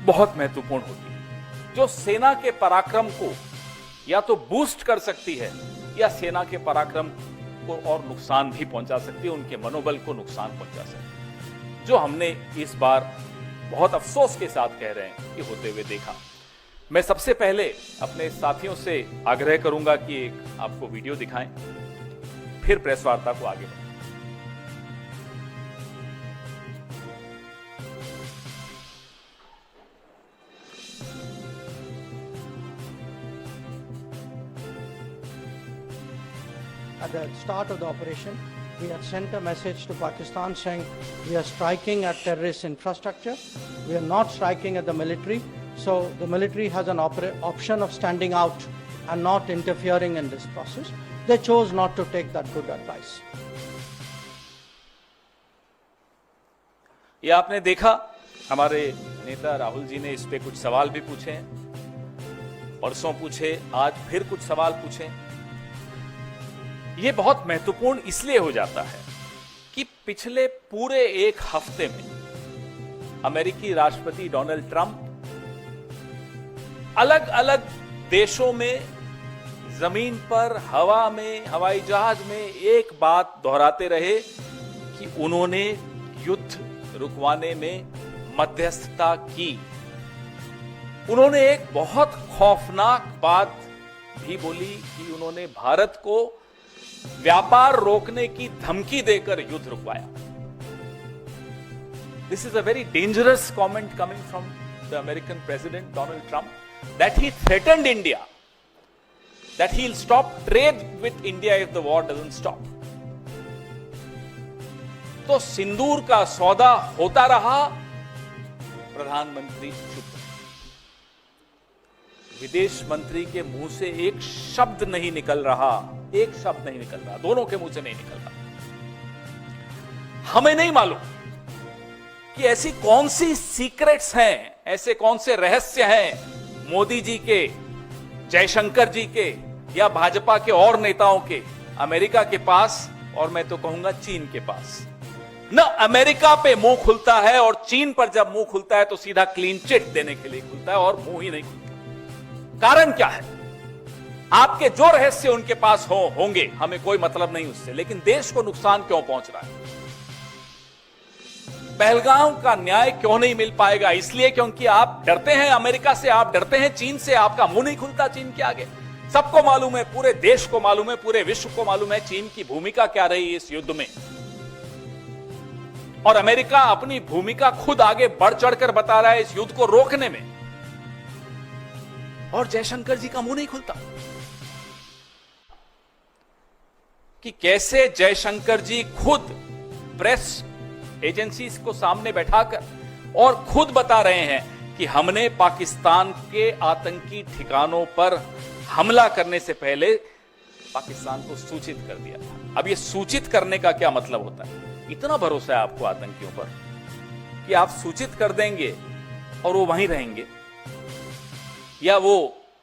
बहुत महत्वपूर्ण होती है जो सेना के पराक्रम को या तो बूस्ट कर सकती है या सेना के पराक्रम को और नुकसान भी पहुंचा सकती है, उनके मनोबल को नुकसान पहुंचा सकती है, जो हमने इस बार बहुत अफसोस के साथ कह रहे हैं कि होते हुए देखा। मैं सबसे पहले अपने साथियों से आग्रह करूंगा कि एक आपको वीडियो दिखाएं, फिर प्रेस वार्ता को आगे बढ़ाएं। At the start of the operation, we had sent a message to Pakistan saying we are striking at terrorist infrastructure, we are not striking at the military. So the military has an option of standing out and not interfering in this process. They chose not to take that good advice. ये आपने देखा हमारे नेता राहुल जी ने इस पे कुछ सवाल भी पूछे हैं, परसों पूछे, आज फिर कुछ सवाल पूछे। ये बहुत महत्वपूर्ण इसलिए हो जाता है कि पिछले पूरे एक हफ्ते में अमेरिकी राष्ट्रपति डोनाल्ड ट्रंप अलग अलग देशों में, जमीन पर, हवा में, हवाई जहाज में एक बात दोहराते रहे कि उन्होंने युद्ध रुकवाने में मध्यस्थता की। उन्होंने एक बहुत खौफनाक बात भी बोली कि उन्होंने भारत को व्यापार रोकने की धमकी देकर युद्ध रुकवाया। This is a very dangerous comment coming from the American president Donald Trump, that he threatened India, that he'll stop trade with India if the war doesn't stop. तो सिंदूर का सौदा होता रहा, प्रधानमंत्री चुप। विदेश मंत्री के मुंह से एक शब्द नहीं निकल रहा, एक शब्द नहीं निकल रहा, दोनों के मुंह से नहीं निकल रहा। हमें नहीं मालूम कि ऐसी कौन सी सीक्रेट्स हैं, ऐसे कौन से रहस्य हैं मोदी जी के, जयशंकर जी के या भाजपा के और नेताओं के अमेरिका के पास, और मैं तो कहूंगा चीन के पास। न अमेरिका पे मुंह खुलता है, और चीन पर जब मुंह खुलता है तो सीधा क्लीन चिट देने के लिए खुलता है, और मुंह ही नहीं खुलता। कारण क्या है? आपके जो रहस्य उनके पास होंगे, हमें कोई मतलब नहीं उससे, लेकिन देश को नुकसान क्यों पहुंच रहा है? पहलगाम का न्याय क्यों नहीं मिल पाएगा? इसलिए क्योंकि आप डरते हैं अमेरिका से, आप डरते हैं चीन से, आपका मुंह नहीं खुलता चीन के आगे। सबको मालूम है, पूरे देश को मालूम है, पूरे विश्व को मालूम है चीन की भूमिका क्या रही इस युद्ध में, और अमेरिका अपनी भूमिका खुद आगे बढ़ चढ़कर बता रहा है इस युद्ध को रोकने में, और जयशंकर जी का मुंह नहीं खुलता कि कैसे जयशंकर जी खुद प्रेस एजेंसीज को सामने बैठाकर और खुद बता रहे हैं कि हमने पाकिस्तान के आतंकी ठिकानों पर हमला करने से पहले पाकिस्तान को सूचित कर दिया था। अब ये सूचित करने का क्या मतलब होता है? इतना भरोसा है आपको आतंकियों पर कि आप सूचित कर देंगे और वो वहीं रहेंगे, या वो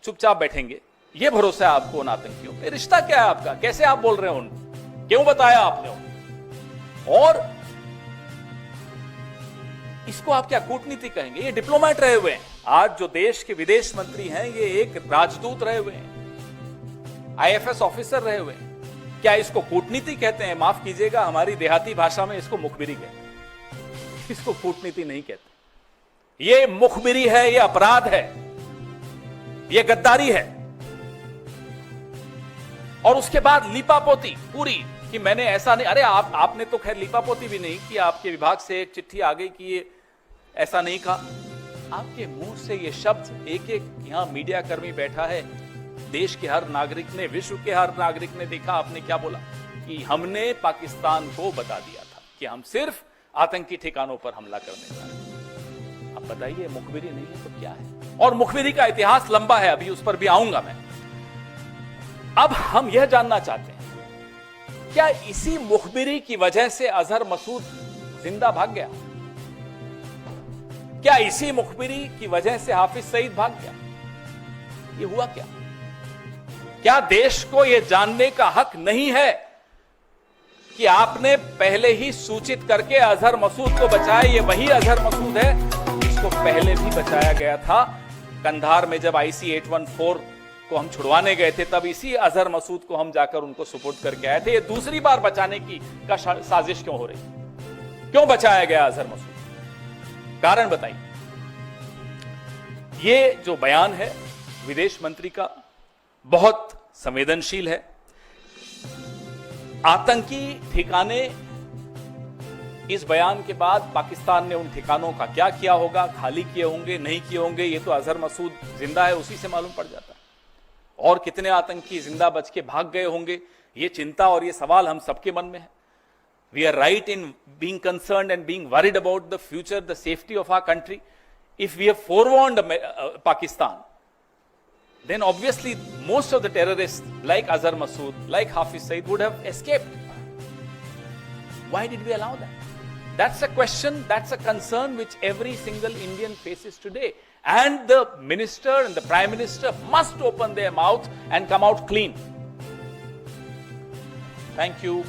चुपचाप बैठेंगे? ये भरोसा है आपको उन आतंकियों पे? रिश्ता क्या है आपका? कैसे आप बोल रहे हो उनको? क्यों बताया आपने उनको? और इसको आप क्या कूटनीति कहेंगे? ये डिप्लोमेट रहे हुए हैं। आज जो देश के विदेश मंत्री हैं, ये एक राजदूत रहे हुए हैं, आईएफएस ऑफिसर रहे हुए हैं। क्या इसको कूटनीति कहते हैं? माफ कीजिएगा, हमारी देहाती भाषा में इसको मुखबिरी कहते हैं, इसको कूटनीति नहीं कहते। ये मुखबिरी है, ये अपराध है, ये गद्दारी है। और उसके बाद लीपापोती पूरी कि मैंने ऐसा नहीं, अरे आपने तो खैर लीपापोती भी नहीं कि आपके विभाग से एक चिट्ठी आ गई कि ये ऐसा नहीं कहा। आपके मुंह से ये शब्द, एक एक यहां मीडिया कर्मी बैठा है, देश के हर नागरिक ने, विश्व के हर नागरिक ने देखा आपने क्या बोला कि हमने पाकिस्तान को बता दिया था कि हम सिर्फ आतंकी ठिकानों पर हमला करने जा रहे हैं। अब बताइए, मुखबिरी नहीं है तो क्या है? और मुखबिरी का इतिहास लंबा है, अभी उस पर भी आऊंगा मैं। अब हम यह जानना चाहते हैं, क्या इसी मुखबिरी की वजह से अजहर मसूद जिंदा भाग गया? क्या इसी मुखबिरी की वजह से हाफिज सईद भाग गया? ये हुआ क्या? क्या देश को यह जानने का हक नहीं है कि आपने पहले ही सूचित करके अजहर मसूद को बचाया? ये वही अजहर मसूद है जिसको पहले भी बचाया गया था। कंधार में जब IC 814 को हम छुड़वाने गए थे, तब इसी अजहर मसूद को हम जाकर उनको सुपुर्द करके आए थे। ये दूसरी बार बचाने की साजिश क्यों हो रही? क्यों बचाया गया अजहर मसूद? कारण बताइए। ये जो बयान है विदेश मंत्री का बहुत संवेदनशील है। आतंकी ठिकाने, इस बयान के बाद पाकिस्तान ने उन ठिकानों का क्या किया होगा, खाली किए होंगे, नहीं किए होंगे, ये तो अजहर मसूद जिंदा है उसी से मालूम पड़ जाता है। और कितने आतंकी जिंदा बच के भाग गए होंगे, ये चिंता और ये सवाल हम सबके मन में है। We are right in being concerned and being worried about the future, the safety of our country. If we have forewarned Pakistan, then obviously most of the terrorists like Azhar Masood, like Hafiz Saeed would have escaped. Why did we allow that? That's a question, that's a concern which every single Indian faces today. And the minister and the prime minister must open their mouth and come out clean. Thank you.